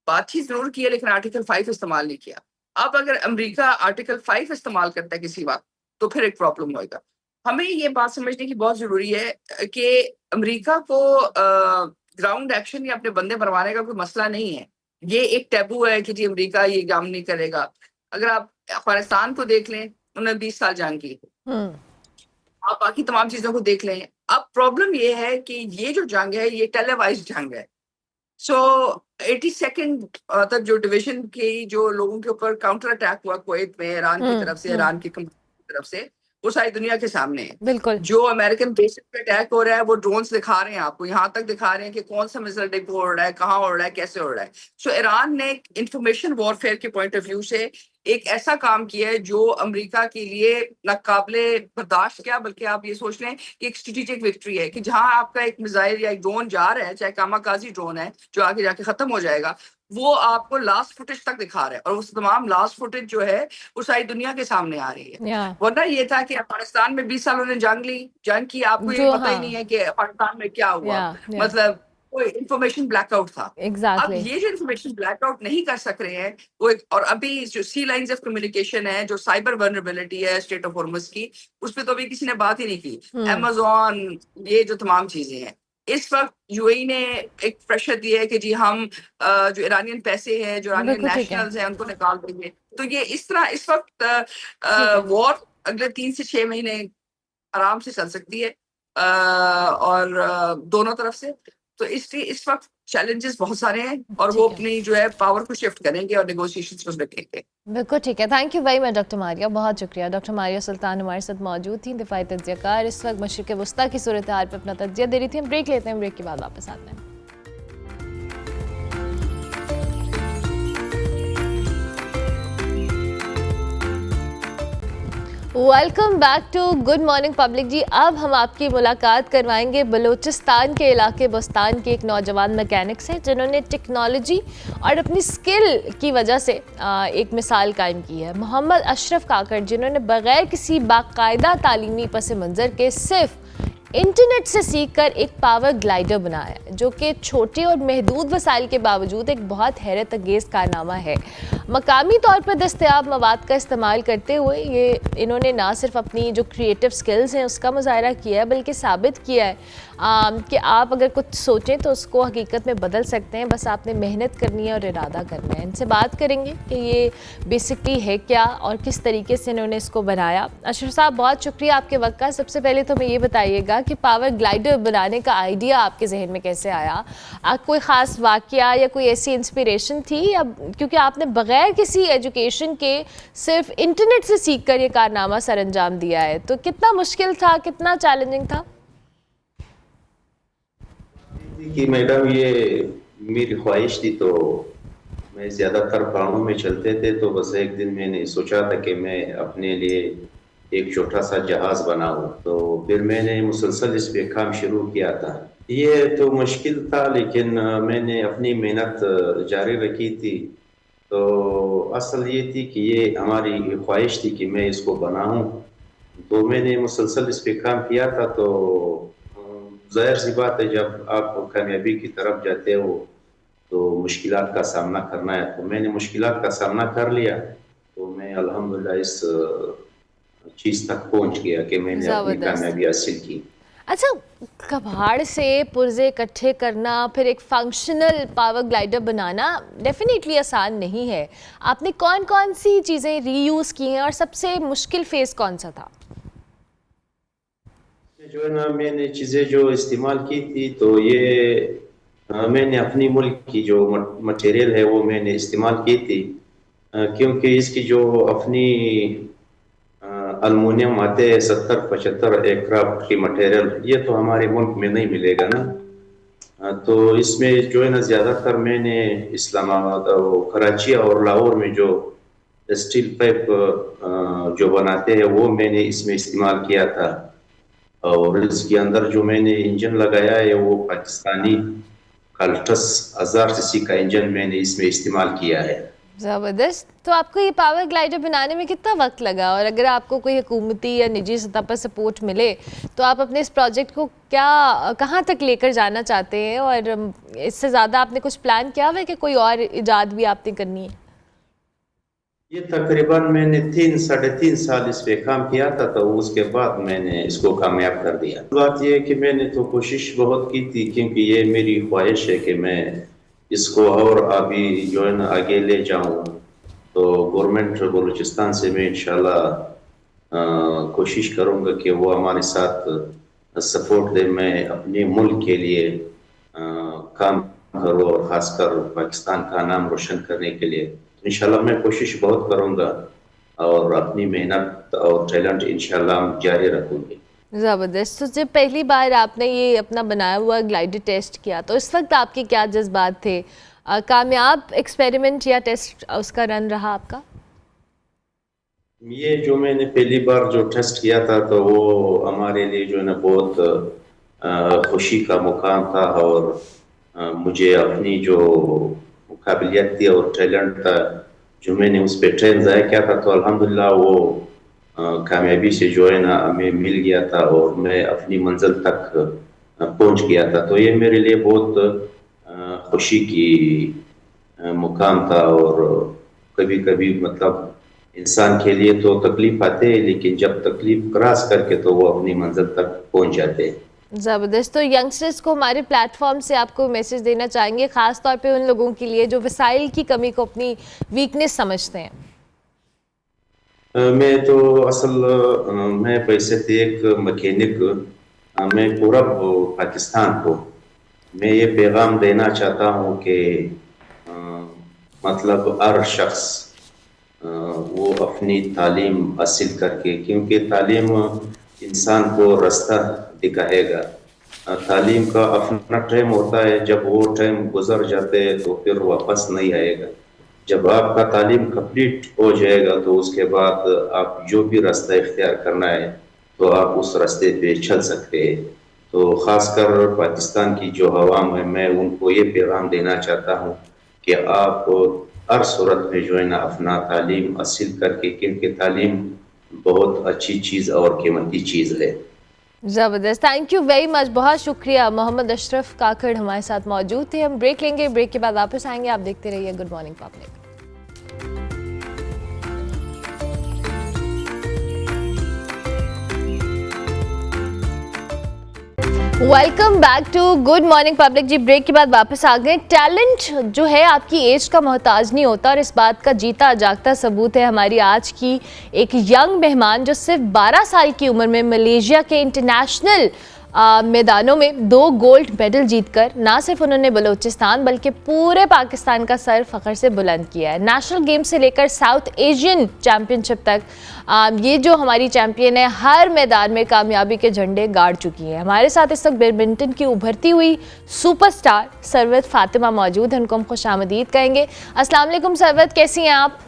Speaker 3: बातचीत जरूर की है लेकिन आर्टिकल 5 इस्तेमाल नहीं किया। अब अगर अमेरिका आर्टिकल 5 इस्तेमाल करता है किसी वक्त तो फिर एक प्रॉब्लम होगा। हमें ये बात समझने की बहुत जरूरी है कि अमेरिका को ग्राउंड एक्शन या अपने बंदे मरवाने का कोई मसला नहीं है। ये एक टैबू है कि जी अमेरिका ये काम नहीं करेगा। अगर आप अफगानिस्तान को देख लें, उन्होंने 20 साल जंग की, आप बाकी तमाम चीजों को देख लें। अब प्रॉब्लम ये है कि ये जो जंग है ये टेलीवाइज जंग है। सो 82nd तक जो डिवीजन की जो लोगों के ऊपर काउंटर अटैक हुआ कुवैत में ईरान की तरफ से, ईरान की तरफ से, वो सारी दुनिया के सामने है।
Speaker 1: बिल्कुल।
Speaker 3: जो अमेरिकन बेसिस पे अटैक हो रहा है वो ड्रोन्स दिखा रहे हैं आपको, यहाँ तक दिखा रहे हैं कि कौन सा मिसाइल डिप हो रहा है, कहाँ हो रहा है, कैसे हो रहा है। सो ईरान ने इंफॉर्मेशन वॉरफेयर के पॉइंट ऑफ व्यू से एक ऐसा काम किया है जो अमेरिका के लिए नाकाबिले बर्दाश्त क्या, बल्कि आप ये सोच लें कि एक स्ट्रेटेजिक विक्ट्री है कि जहां आपका एक मिसाइल या एक ड्रोन जा रहा है, चाहे कामाकाजी ड्रोन है जो आगे जाके खत्म हो जाएगा, वो आपको लास्ट फुटेज तक दिखा रहा है और उस तमाम लास्ट फुटेज जो है वो सारी दुनिया के सामने आ रही है। वरना ये था कि अफगानिस्तान में 20 साल उन्होंने जंग की, आपको ये पता ही नहीं है कि अफगानिस्तान में क्या हुआ। मतलब कोई इंफॉर्मेशन ब्लैकआउट था। अब ये जो इंफॉर्मेशन ब्लैकआउट नहीं कर सक रहे हैं वो और अभी जो सी लाइंस ऑफ कम्युनिकेशन है, जो साइबर वल्नरेबिलिटी है स्टेट ऑफ हॉर्मुज़ की, उस पर तो अभी किसी ने बात ही नहीं की। अमेज़न, ये जो तमाम चीजें हैं, इस वक्त यूएई ने एक प्रेशर दिया है कि जी हम जो ईरानियन पैसे हैं, जो ईरानियन नेशनल्स हैं, उनको निकाल देंगे। तो ये इस तरह इस वक्त वॉर अगले 3 से 6 महीने आराम से चल सकती है और दोनों तरफ से। तो इसलिए इस वक्त चैलेंजेस बहुत सारे हैं और वो अपनी जो है पावर को शिफ्ट करेंगे और नेगोशिएशंस को रखेंगे।
Speaker 1: बिल्कुल ठीक है, thank you very much doctor Maria, बहुत शुक्रिया। डॉक्टर मारिया सुल्तान हमारे साथ मौजूद थी, दिफाई तज्जियाकार, इस वक्त मशरिक़ वस्ता की सूरत हाल पर अपना तज्जिया दे रही थी। हम ब्रेक लेते हैं, ब्रेक के बाद वापस आते हैं। Welcome back to good morning public जी। अब हम आपकी मुलाकात करवाएंगे बलूचिस्तान के इलाके बस्तान के एक नौजवान मैकेनिक से, जिन्होंने टेक्नोलॉजी और अपनी स्किल की वजह से एक मिसाल कायम की है। मोहम्मद अशरफ काकड़, जिन्होंने बग़ैर किसी बाकायदा तालीमी पस मंज़र के सिर्फ इंटरनेट से सीखकर एक पावर ग्लाइडर बनाया है, जो कि छोटे और महदूद वसाइल के बावजूद एक बहुत हैरत अंगेज़ कारनामा है। मकामी तौर पर दस्तयाब मवाद का इस्तेमाल करते हुए इन्होंने ना सिर्फ अपनी जो क्रिएटिव स्किल्स हैं उसका मुजाहरा किया है, बल्कि साबित किया है कि आप अगर कुछ सोचें तो उसको हकीकत में बदल सकते हैं, बस आपने मेहनत करनी है और इरादा करना है। इनसे बात करेंगे कि ये बेसिकली है क्या और किस तरीके से इन्होंने इसको बनाया। अशरफ साहब, बहुत शुक्रिया आपके वक्त का। सबसे पहले तो हमें ये बताइएगा कि पावर ग्लाइडर बनाने का आइडिया आपके जहन में कैसे आया? कोई ख़ास वाक़या या कोई ऐसी इंस्पिरेशन थी, या क्योंकि आपने बग़ैर किसी एजुकेशन के सिर्फ इंटरनेट से सीख कर ये कारनामा सर अंजाम दिया है, तो कितना मुश्किल था, कितना चैलेंजिंग था?
Speaker 4: कि मैडम, ये मेरी ख्वाहिश थी, तो मैं ज़्यादातर पहाड़ों में चलते थे, तो बस एक दिन मैंने सोचा था कि मैं अपने लिए एक छोटा सा जहाज़ बनाऊं। तो फिर मैंने मुसलसल इस पे काम शुरू किया था। ये तो मुश्किल था, लेकिन मैंने अपनी मेहनत जारी रखी थी। तो असल ये थी कि ये हमारी ख्वाहिश थी कि मैं इसको बनाऊं, तो मैंने मुसलसल इस पे काम किया था। तो जाहिर सी बात है, जब आप कामयाबी की तरफ जाते हो तो मुश्किलात का सामना करना है। तो मैंने मुश्किलात का सामना कर लिया, तो मैं अल्हम्दुलिल्लाह इस चीज़ तक पहुंच गया कि मैंने अपनी कामयाबी हासिल की।
Speaker 1: अच्छा, कबाड़ से पुर्जे इकट्ठे करना, फिर एक फंक्शनल पावर ग्लाइडर बनाना डेफिनेटली आसान नहीं है। आपने कौन कौन सी चीज़ें रीयूज़ की हैं और सबसे मुश्किल फेज़ कौन सा था?
Speaker 4: जो है ना, मैंने चीज़ें जो इस्तेमाल की थी, तो ये मैंने अपनी मुल्क की जो मटेरियल है वो मैंने इस्तेमाल की थी, क्योंकि इसकी जो अपनी अल्मुनियम आते हैं 70-75 एयरक्राफ्ट की मटेरियल, ये तो हमारे मुल्क में नहीं मिलेगा ना। तो इसमें जो है ना, ज़्यादातर मैंने इस्लामाबाद और कराची और लाहौर में जो स्टील पाइप जो बनाते हैं वो मैंने इसमें इस्तेमाल किया था। और इसके अंदर जो मैंने इंजन लगाया है वो पाकिस्तानी कल्टस 1000 सीसी का इंजन मैंने इसमें इस्तेमाल किया है।
Speaker 1: ज़बरदस्त। तो आपको ये पावर ग्लाइडर बनाने में कितना वक्त लगा, और अगर आपको कोई हुकूमती या निजी सतह पर सपोर्ट मिले तो आप अपने इस प्रोजेक्ट को कहाँ तक लेकर जाना चाहते हैं, और इससे ज़्यादा आपने कुछ प्लान किया हुआ है कि कोई और इजाद भी आपने करनी है?
Speaker 4: ये तकरीबन मैंने 3-3.5 साल इस पे काम किया था, तो उसके बाद मैंने इसको कामयाब कर दिया। बात यह है कि मैंने तो कोशिश बहुत की थी, क्योंकि ये मेरी ख्वाहिश है कि मैं इसको और अभी जो है ना आगे ले जाऊं। तो गवर्नमेंट बलूचिस्तान से मैं इंशाल्लाह कोशिश करूंगा कि वो हमारे साथ सपोर्ट दे, मैं अपने मुल्क के लिए काम करूँ और ख़ासकर पाकिस्तान का नाम रोशन करने के लिए। इंशाल्लाह मैं कोशिश बहुत करूंगा और अपनी मेहनत और टैलेंट इंशाल्लाह जारी रखूंगी।
Speaker 1: ज़बरदस्त। तो जब पहली बार आपने ये अपना बनाया हुआ ग्लाइडर टेस्ट किया, तो इस वक्त आपके क्या जज्बात थे? कामयाब एक्सपेरिमेंट या टेस्ट उसका रन रहा आपका?
Speaker 4: ये जो मैंने पहली बार जो टेस्ट किया था, तो वो हमारे लिए जो है ना बहुत खुशी का मुकाम था, और मुझे अपनी जो काबिलियत थी और टैलेंट था जो मैंने उस पर ट्रेन ज़ाया किया था, तो अल्हम्दुलिल्लाह वो कामयाबी से जो है ना हमें मिल गया था और मैं अपनी मंजिल तक पहुंच गया था। तो ये मेरे लिए बहुत खुशी की मुकाम था। और कभी कभी मतलब इंसान के लिए तो तकलीफ आते हैं, लेकिन जब तकलीफ क्रॉस करके तो वो अपनी मंजिल तक पहुंच जाते हैं।
Speaker 1: ज़बरदस्त। तो यंगस्टर्स को हमारे प्लेटफॉर्म से आपको मैसेज देना चाहेंगे, ख़ास तौर पे उन लोगों के लिए जो वसाइल की कमी को अपनी वीकनेस समझते हैं?
Speaker 4: मैं तो असल मैं पैसे थे एक मैकेनिक। मैं पूरा पाकिस्तान को मैं ये पैगाम देना चाहता हूँ कि अ, मतलब हर शख्स वो अपनी तालीम हासिल करके, क्योंकि तालीम इंसान को रास्ता दिखाएगा। तालीम का अपना टाइम होता है, जब वो टाइम गुजर जाते हैं तो फिर वापस नहीं आएगा। जब आपका तालीम कंप्लीट हो जाएगा तो उसके बाद आप जो भी रास्ता इख्तियार करना है तो आप उस रास्ते पे चल सकते हैं। तो ख़ासकर पाकिस्तान की जो अवाम है, मैं उनको ये पैगाम देना चाहता हूँ कि आप हर सूरत में जो है ना अपना तालीम हासिल करके, क्योंकि तालीम बहुत अच्छी चीज़ और कीमती चीज़ है।
Speaker 1: ज़बरदस्त, थैंक यू वेरी मच, बहुत शुक्रिया। मोहम्मद अशरफ काकड़ हमारे साथ मौजूद थे। हम ब्रेक लेंगे, ब्रेक के बाद वापस आएंगे। आप देखते रहिए good morning public. Welcome back to good morning public. जी ब्रेक के बाद वापस आ गए। टैलेंट जो है आपकी एज का मोहताज नहीं होता, और इस बात का जीता जागता सबूत है हमारी आज की एक यंग मेहमान जो सिर्फ 12 साल की उम्र में मलेशिया के इंटरनेशनल मैदानों में 2 गोल्ड मेडल जीतकर ना सिर्फ उन्होंने बलूचिस्तान बल्कि पूरे पाकिस्तान का सर फख्र से बुलंद किया है। नेशनल गेम से लेकर साउथ एशियन चैम्पियनशिप तक ये जो हमारी चैंपियन है हर मैदान में कामयाबी के झंडे गाड़ चुकी है। हमारे साथ इस वक्त बैडमिंटन की उभरती हुई सुपरस्टार सरवत फातिमा मौजूद हैं, उनको हम खुशामदीद कहेंगे। अस्सलाम वालेकुम सरवत, कैसी हैं आप?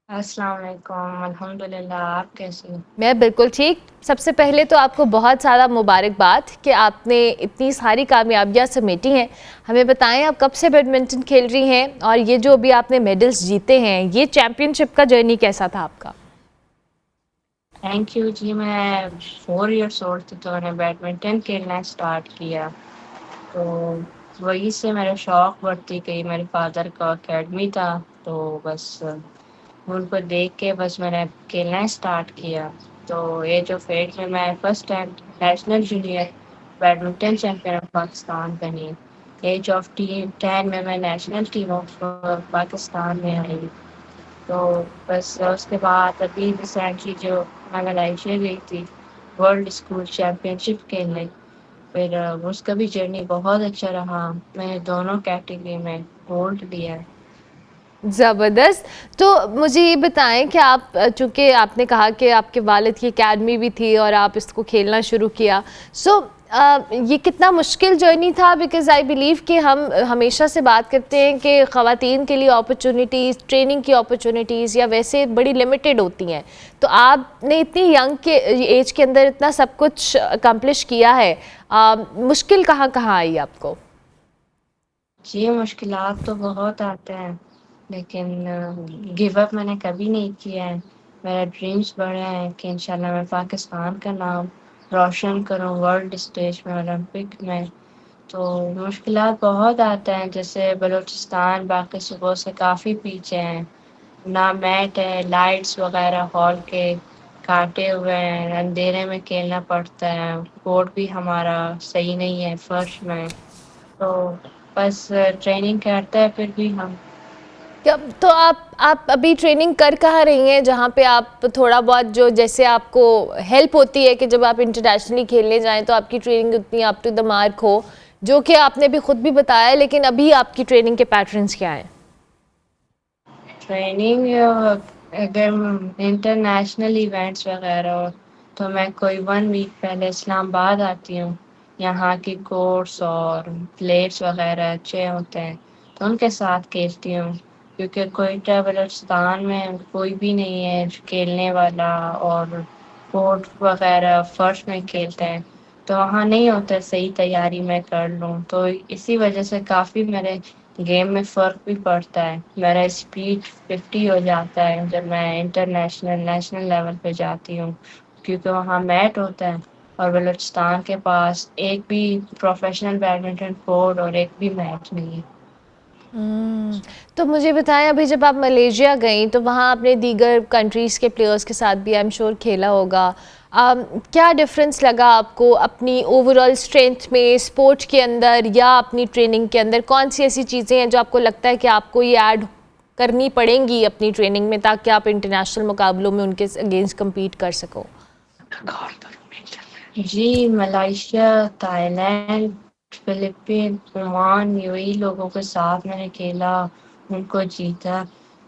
Speaker 5: अस्सलाम वालेकुम, अल्हम्दुलिल्लाह, आप कैसी हो?
Speaker 1: मैं बिल्कुल ठीक। सबसे पहले तो आपको बहुत सारा मुबारकबाद कि आपने इतनी सारी कामयाबियां समेटी हैं। हमें बताएं आप कब से बैडमिंटन खेल रही हैं, और ये जो अभी आपने मेडल्स जीते हैं, ये चैम्पियनशिप का जर्नी कैसा था आपका?
Speaker 5: थैंक यू जी। मैं 4 इयर्स ओल्ड थी तो मैंने बैडमिंटन खेलना स्टार्ट किया, तो वही से मेरा शौक बढ़ती गई। मेरे फादर का एकेडमी था, तो बस उनको देख के बस मैंने खेलना स्टार्ट किया। तो एज ऑफ 8 में मैं first time national junior badminton champion of Pakistan बनी। एज ऑफ 10 में मैं नेशनल टीम ऑफ पाकिस्तान में आई। तो बस उसके बाद अभी रिसेंटली जो मैं मलेशिया गई थी वर्ल्ड स्कूल चैम्पियनशिप खेलने, फिर उसका भी जर्नी बहुत अच्छा रहा। मैंने दोनों कैटेगरी में गोल्ड लिया है।
Speaker 1: ज़बरदस्त। तो मुझे ये बताएं कि आप, चूँकि आपने कहा कि आपके वालिद की एकेडमी भी थी और आप इसको खेलना शुरू किया, ये कितना मुश्किल जर्नी था? बिकॉज़ आई बिलीव कि हम हमेशा से बात करते हैं कि ख़वातीन के लिए अपॉर्चुनिटीज़, ट्रेनिंग की अपॉर्चुनिटीज़ या वैसे बड़ी लिमिटेड होती हैं। तो आपने इतनी यंग के एज के अंदर इतना सब कुछ अकम्प्लिश किया है, मुश्किल कहाँ कहाँ आई आपको?
Speaker 5: जी, मुश्किलात तो बहुत आते हैं, लेकिन गिव अप मैंने कभी नहीं किया है। मेरा ड्रीम्स बड़े हैं कि इंशाल्लाह मैं पाकिस्तान का नाम रोशन करूं वर्ल्ड स्टेज में, ओलंपिक में। तो मुश्किलात बहुत आते हैं, जैसे बलूचिस्तान बाकी सूबों से काफ़ी पीछे हैं। ना मैट है, लाइट्स वगैरह हॉल के काटे हुए हैं, अंधेरे में खेलना पड़ता है। कोर्ट भी हमारा सही नहीं है फर्श में, तो बस ट्रेनिंग करते हैं फिर भी हम।
Speaker 1: तो आप अभी ट्रेनिंग कर कहाँ रही हैं, जहाँ पे आप थोड़ा बहुत जो जैसे आपको हेल्प होती है कि जब आप इंटरनेशनली खेलने जाएं तो आपकी ट्रेनिंग उतनी अप टू द मार्क हो, जो कि आपने भी खुद भी बताया, लेकिन अभी आपकी ट्रेनिंग के पैटर्न्स क्या हैं?
Speaker 5: ट्रेनिंग अगर इंटरनेशनल इवेंट्स वगैरह हो तो मैं कोई 1 वीक पहले इस्लामाबाद आती हूँ। यहाँ की कोर्स और प्लेयर्स वगैरह अच्छे होते हैं तो उनके साथ खेलती हूँ, क्योंकि कोयटा बलूचिस्तान में कोई भी नहीं है खेलने वाला, और कोर्ट वगैरह फर्श में खेलते हैं तो वहाँ नहीं होता सही तैयारी मैं कर लूँ। तो इसी वजह से काफ़ी मेरे गेम में फ़र्क भी पड़ता है। मेरा स्पीड 50 हो जाता है जब मैं इंटरनेशनल नेशनल लेवल पे जाती हूँ, क्योंकि वहाँ मैट होता है और बलूचिस्तान के पास एक भी प्रोफेशनल बैडमिंटन कोर्ट और एक भी मैच नहीं है।
Speaker 1: तो मुझे बताएं, अभी जब आप मलेशिया गई तो वहाँ आपने दीगर कंट्रीज़ के प्लेयर्स के साथ भी आई एम श्योर खेला होगा। क्या डिफरेंस लगा आपको अपनी ओवरऑल स्ट्रेंथ में, स्पोर्ट के अंदर या अपनी ट्रेनिंग के अंदर? कौन सी ऐसी चीज़ें हैं जो आपको लगता है कि आपको ये ऐड करनी पड़ेंगी अपनी ट्रेनिंग में ताकि आप इंटरनेशनल मुकाबलों में उनके अगेंस्ट कम्पीट कर सको?
Speaker 5: जी, Malaysia, Thailand, Philippine, Oman, UAE लोगों के साथ मैंने खेला, उनको जीता।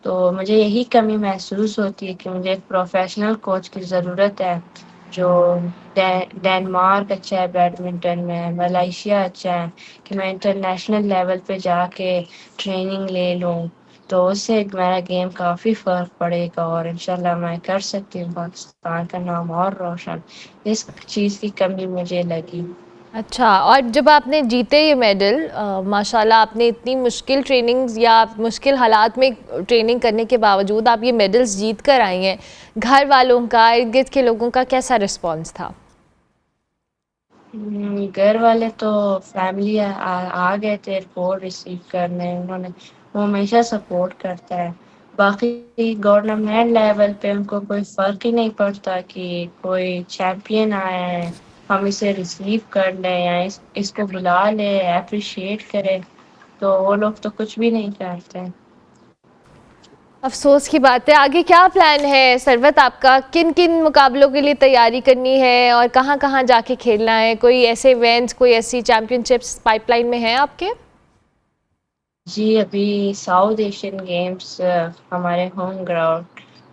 Speaker 5: तो मुझे यही कमी महसूस होती है कि मुझे एक प्रोफेशनल कोच की ज़रूरत है, जो डेनमार्क अच्छा है बैडमिंटन में, मलेशिया अच्छा है, कि मैं इंटरनेशनल लेवल पे जाके ट्रेनिंग ले लूँ। तो उससे मेरा गेम काफ़ी फ़र्क पड़ेगा और इंशाल्लाह मैं कर सकती हूँ पाकिस्तान का नाम और रोशन। इस चीज़ की कमी मुझे लगी।
Speaker 1: अच्छा, और जब आपने जीते ये मेडल, माशाल्लाह आपने इतनी मुश्किल ट्रेनिंग्स या मुश्किल हालात में ट्रेनिंग करने के बावजूद आप ये मेडल्स जीत कर आई हैं, घर वालों का, इर्द गिर्द के लोगों का कैसा रिस्पॉन्स था?
Speaker 5: घर वाले तो फैमिली आ गए थे रिपोर्ट रिसीव करने, वो हमेशा सपोर्ट करता है। बाकी गवर्नमेंट लेवल पे उनको कोई फ़र्क ही नहीं पड़ता कि कोई चैंपियन आया है, हम इसे रिसीव कर लें या इसको बुला लें, अप्रिशिएट करें, तो वो लोग तो कुछ भी नहीं करते।
Speaker 1: अफसोस की बात है। आगे क्या प्लान है सरवत आपका? किन किन मुकाबलों के लिए तैयारी करनी है और कहाँ कहाँ जाके खेलना है? कोई ऐसे इवेंट्स, कोई ऐसी चैम्पियनशिप्स पाइपलाइन में हैं आपके?
Speaker 5: जी, अभी साउथ एशियन गेम्स हमारे होम ग्राउंड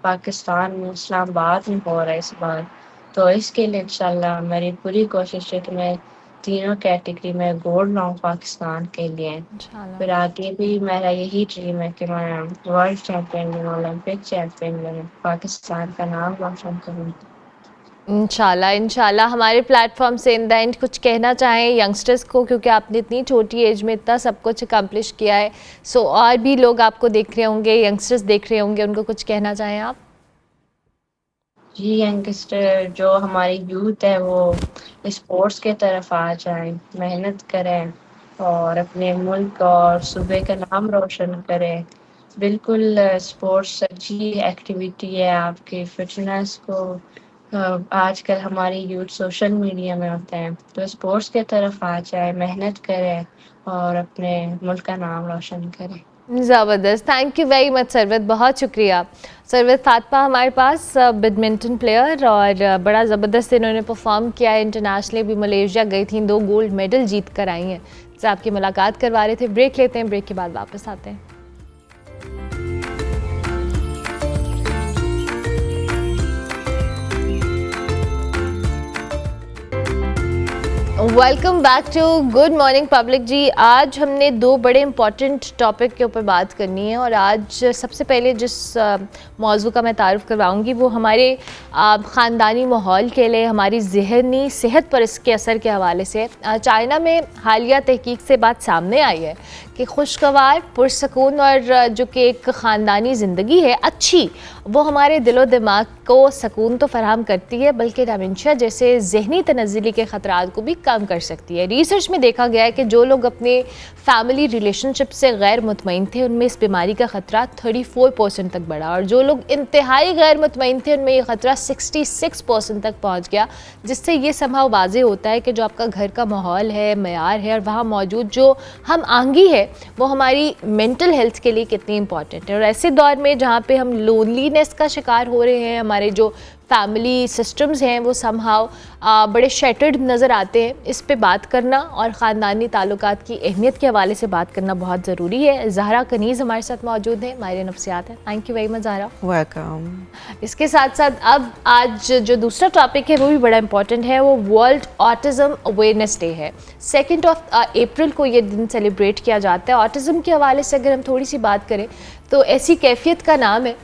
Speaker 5: पाकिस्तान में इस्लामाबाद में हो रहा है इस बार। तो इसके लिए इंशाल्लाह मेरी पूरी कोशिश है कि मैं तीनों कैटेगरी में गोल्ड लाऊं पाकिस्तान के लिए।
Speaker 1: इंशाल्लाह।
Speaker 5: फिर आगे भी मेरा यही ड्रीम है कि मैं वर्ल्ड चैंपियन बनूं, ओलंपिक चैंपियन बनूं, पाकिस्तान का नाम रोशन करूं।
Speaker 1: इंशाल्लाह, इंशाल्लाह। हमारे प्लेटफॉर्म से इन द एंड कुछ कहना चाहें यंगस्टर्स को, क्योंकि आपने इतनी छोटी एज में इतना सब कुछ अकम्प्लिश किया है, सो और भी लोग आपको देख रहे होंगे, यंगस्टर्स देख रहे होंगे, उनको कुछ कहना चाहें आप?
Speaker 5: जी, यंगस्टर जो हमारी यूथ है वो स्पोर्ट्स के तरफ आ जाएं, मेहनत करें और अपने मुल्क और सूबे का नाम रोशन करें। बिल्कुल स्पोर्ट्स अच्छी एक्टिविटी है आपकी फिटनेस को। आजकल हमारी यूथ सोशल मीडिया में होते हैं, तो स्पोर्ट्स के तरफ आ जाए, मेहनत करें और अपने मुल्क का नाम रोशन करें।
Speaker 1: ज़बरदस्त, thank you very much Sarwat, बहुत शुक्रिया। सरवत फातमा हमारे पास बैडमिंटन प्लेयर, और बड़ा ज़बरदस्त इन्होंने परफॉर्म किया है। इंटरनेशनली भी मलेशिया गई थी, 2 गोल्ड मेडल जीत कर आई हैं। से आपकी मुलाकात करवा रहे थे। ब्रेक लेते हैं, ब्रेक के बाद वापस आते हैं। Welcome back to good morning public जी। आज हमने 2 बड़े इंपॉर्टेंट टॉपिक के ऊपर बात करनी है, और आज सबसे पहले जिस मौजू का मैं तारुफ करवाऊंगी वो हमारे ख़ानदानी माहौल के लिए, हमारी ज़हनी सेहत पर इसके असर के हवाले से। चाइना में हालिया तहकीक से बात सामने आई है कि खुशगवार, पुरसकून और जो कि एक ख़ानदानी ज़िंदगी है अच्छी, वो हमारे दिलो दिमाग को सकून तो फराहम करती है, बल्कि डेमेंशिया जैसे ज़हनी तनज़्ज़ुली के ख़तरात को भी कम कर सकती है। रिसर्च में देखा गया है कि जो लोग अपने फैमिली रिलेशनशिप से गैर मुतमईन थे उनमें इस बीमारी का ख़तरा 34% तक बढ़ा, और जो लोग इंतहाई गैर मुतमईन थे उनमें ये ख़तरा 66% तक पहुँच गया। जिससे ये संभव वाज़े होता है कि जो आपका घर का माहौल है, मयार है, और वहाँ मौजूद जो हम आहंगी है वो हमारी मेंटल हेल्थ के लिए कितनी इंपॉर्टेंट है। और ऐसे दौर में जहाँ पे हम लोनलीनेस का शिकार हो रहे हैं, हमारे जो फैमिली सिस्टम्स हैं वो समहाउ बड़े शैटर्ड नज़र आते हैं, इस पे बात करना और ख़ानदानी ताल्लुकात की अहमियत के हवाले से बात करना बहुत ज़रूरी है। ज़हरा कनीज़ हमारे साथ मौजूद हैं, माहिर नफ्सियात हैं। Thank you very much Zahra.
Speaker 6: Welcome.
Speaker 1: इसके साथ साथ अब आज जो दूसरा टॉपिक है वो भी बड़ा इंपॉर्टेंट है, वो वर्ल्ड ऑटिज़म अवेयरनेस डे है। 2 अप्रैल को ये दिन सेलिब्रेट किया जाता है। ऑटिज़म के हवाले से अगर हम थोड़ी सी बात करें तो ऐसी कैफियत का नाम है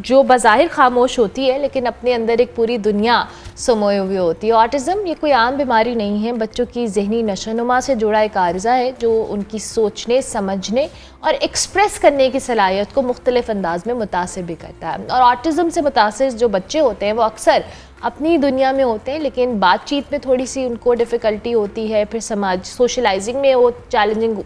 Speaker 1: जो बज़ाहिर खामोश होती है लेकिन अपने अंदर एक पूरी दुनिया समोए हुए होती है। ऑटिज़म ये कोई आम बीमारी नहीं है, बच्चों की ज़हनी नशोनुमा से जुड़ा एक आर्ज़ा है जो उनकी सोचने, समझने और एक्सप्रेस करने की सलाहियत को मुख्तलिफ अंदाज में मुतासिर भी करता है। और ऑटिज़म से मुतासिर जो बच्चे होते हैं वो अक्सर अपनी दुनिया में होते हैं, लेकिन बातचीत में थोड़ी सी उनको डिफ़िकल्टी होती है, फिर समाज सोशलाइजिंग में वो चैलेंजिंग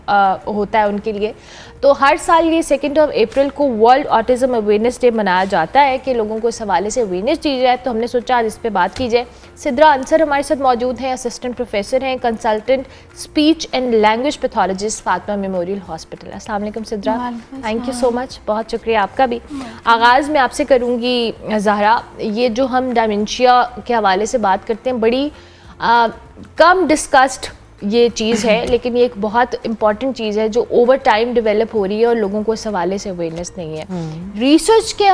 Speaker 1: होता है उनके लिए। तो हर साल ये 2 अप्रैल को वर्ल्ड ऑटिज़म अवेयरनेस डे मनाया जाता है कि लोगों को इस हवाले से अवेयरनेस दी जाए। तो हमने सोचा आज इस पर बात की जाए। सिद्रा अंसर हमारे साथ मौजूद हैं, असिस्टेंट प्रोफेसर हैं, consultant speech and language pathologist, Fatima memorial hospital. अस्सलाम वालेकुम Sidra, thank you so much, बहुत शुक्रिया आपका भी। आगाज़ में आपसे करूँगी ज़हरा, ये जो हम डायमेंशिया के हवाले से बात करते हैं, बड़ी कम डिस्कस्ड ये चीज़ है, लेकिन ये एक बहुत इंपॉर्टेंट चीज़ है जो ओवर टाइम डेवलप हो रही है और लोगों को इस हवाले से अवेयरनेस नहीं है। रिसर्च के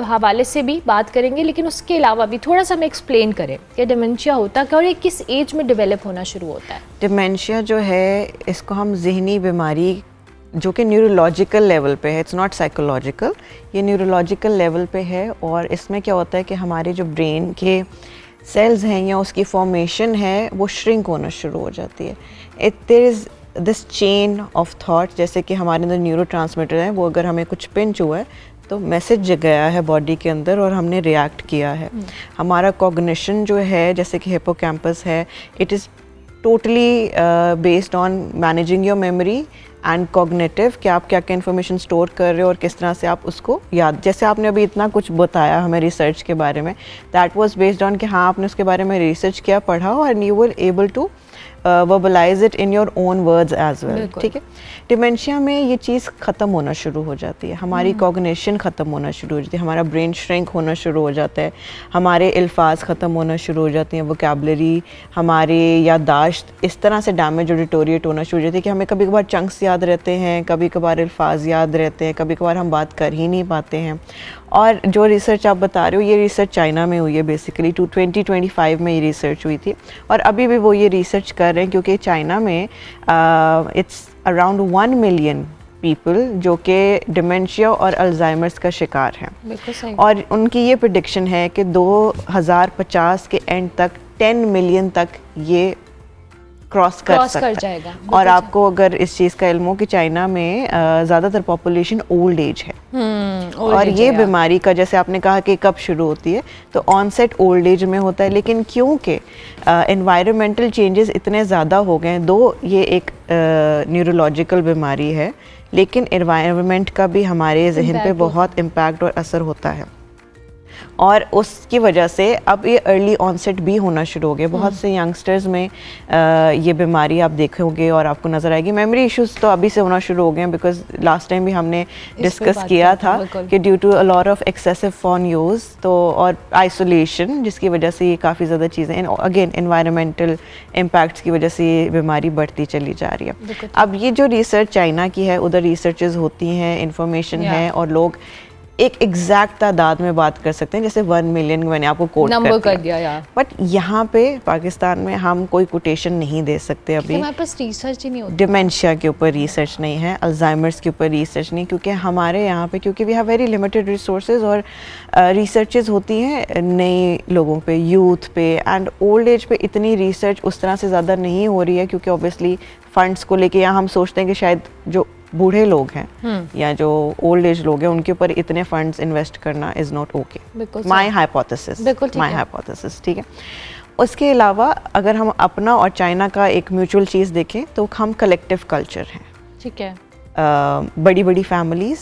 Speaker 1: हवाले से भी बात करेंगे, लेकिन उसके अलावा भी थोड़ा सा हमें एक्सप्लेन करें कि डिमेंशिया होता क्या और ये किस एज में डेवलप होना शुरू होता है।
Speaker 6: डिमेंशिया जो है, इसको हम जहनी बीमारी जो कि न्यूरोलॉजिकल लेवल पे है, इट्स नॉट साइकोलॉजिकल, ये न्यूरोलॉजिकल लेवल पे है। और इसमें क्या होता है कि हमारे जो ब्रेन के सेल्स हैं या उसकी फॉर्मेशन है वो श्रिंक होना शुरू हो जाती है। There is this chain of thought, जैसे कि हमारे अंदर न्यूरोट्रांसमीटर हैं, वो अगर हमें कुछ पिंच हुआ है तो मैसेज गया है बॉडी के अंदर और हमने रिएक्ट किया है। हमारा कॉग्निशन जो है, जैसे कि हिप्पोकैम्पस है, it is totally based on managing your memory and cognitive, कि आप क्या क्या इन्फॉर्मेशन स्टोर कर रहे हो और किस तरह से आप उसको याद, जैसे आपने अभी इतना कुछ बताया हमें रिसर्च के बारे में, दैट वाज बेस्ड ऑन कि हाँ आपने उसके बारे में रिसर्च किया, पढ़ा और you were able to verbalise it in your own words as well. ठीक है, डिमेंशिया में ये चीज़ ख़त्म होना शुरू हो जाती है, हमारी कॉग्निशन ख़त्म होना शुरू हो जाती है, हमारा ब्रेन श्रिंक होना शुरू हो जाता है, हमारे अल्फाज ख़त्म होना शुरू हो जाती हैं, वोकैबलरी, हमारी याददाश्त इस तरह से डैमेज और डिटोरिएट होना शुरू हो जाती है कि हमें कभी कभार चंक्स याद रहते हैं, कभी कभार अल्फाज याद रहते हैं, कभी कभार हम बात कर ही नहीं पाते हैं। और जो रिसर्च आप बता रहे हो, ये रिसर्च चाइना में हुई है, बेसिकली 2025 में ये रिसर्च हुई थी और अभी भी वो ये रिसर्च कर रहे हैं, क्योंकि चाइना में इट्स अराउंड 1 मिलियन पीपल जो कि डिमेंशिया और अल्जाइमर्स का शिकार हैं। और उनकी ये प्रेडिक्शन है कि 2050 के एंड तक 10 मिलियन तक ये क्रॉस कर सकता
Speaker 1: जाएगा।
Speaker 6: है। और आपको अगर इस चीज़ का इल्म हो कि चाइना में ज़्यादातर पॉपुलेशन ओल्ड एज है, और ये बीमारी का, जैसे आपने कहा कि कब शुरू होती है, तो ऑनसेट ओल्ड एज में होता है। लेकिन क्योंकि एनवायरमेंटल चेंजेस इतने ज़्यादा हो गए हैं, दो ये एक न्यूरोलॉजिकल बीमारी है, लेकिन एनवायरनमेंट का भी हमारे जहन पे बहुत इम्पैक्ट और असर होता है, और उसकी वजह से अब ये अर्ली ऑनसेट भी होना शुरू हो गया। बहुत से यंगस्टर्स में ये बीमारी आप देखोगे और आपको नज़र आएगी। मेमोरी इश्यूज तो अभी से होना शुरू हो गए हैं, बिकॉज लास्ट टाइम भी हमने डिस्कस किया था कि due to a lot of excessive phone use तो और आइसोलेशन, जिसकी वजह से ये काफ़ी ज़्यादा चीज़ें, अगेन एनवायरमेंटल इम्पैक्ट्स की वजह से ये बीमारी बढ़ती चली जा रही है। अब ये जो रिसर्च चाइना की है, उधर रिसर्चेज होती हैं, इंफॉर्मेशन है, और लोग एक एग्जैक्ट तादाद में बात कर सकते हैं, जैसे 1 मिलियन मैंने आपको कोट कर दिया। बट यहाँ पे पाकिस्तान में हम कोई कोटेशन नहीं दे सकते अभी,
Speaker 1: हमारे पास रिसर्च ही नहीं होती,
Speaker 6: डिमेंशिया के ऊपर रिसर्च नहीं है, अल्जाइमर्स के ऊपर रिसर्च नहीं, क्योंकि हमारे यहाँ पे, क्योंकि we have very limited resources, और रिसर्चेज होती हैं नए लोगों पे, यूथ पे, एंड ओल्ड एज पे इतनी रिसर्च उस तरह से ज़्यादा नहीं हो रही है, क्योंकि ऑब्वियसली फंड्स को लेके यहाँ हम सोचते हैं कि शायद जो बूढ़े लोग हैं या जो ओल्ड एज लोग हैं उनके ऊपर इतने फंड्स इन्वेस्ट करना is not okay, my hypothesis. ठीक है, उसके अलावा अगर हम अपना और चाइना का एक म्यूचुअल चीज़ देखें तो हम कलेक्टिव कल्चर हैं।
Speaker 1: ठीक है,
Speaker 6: बड़ी बड़ी फैमिलीज़,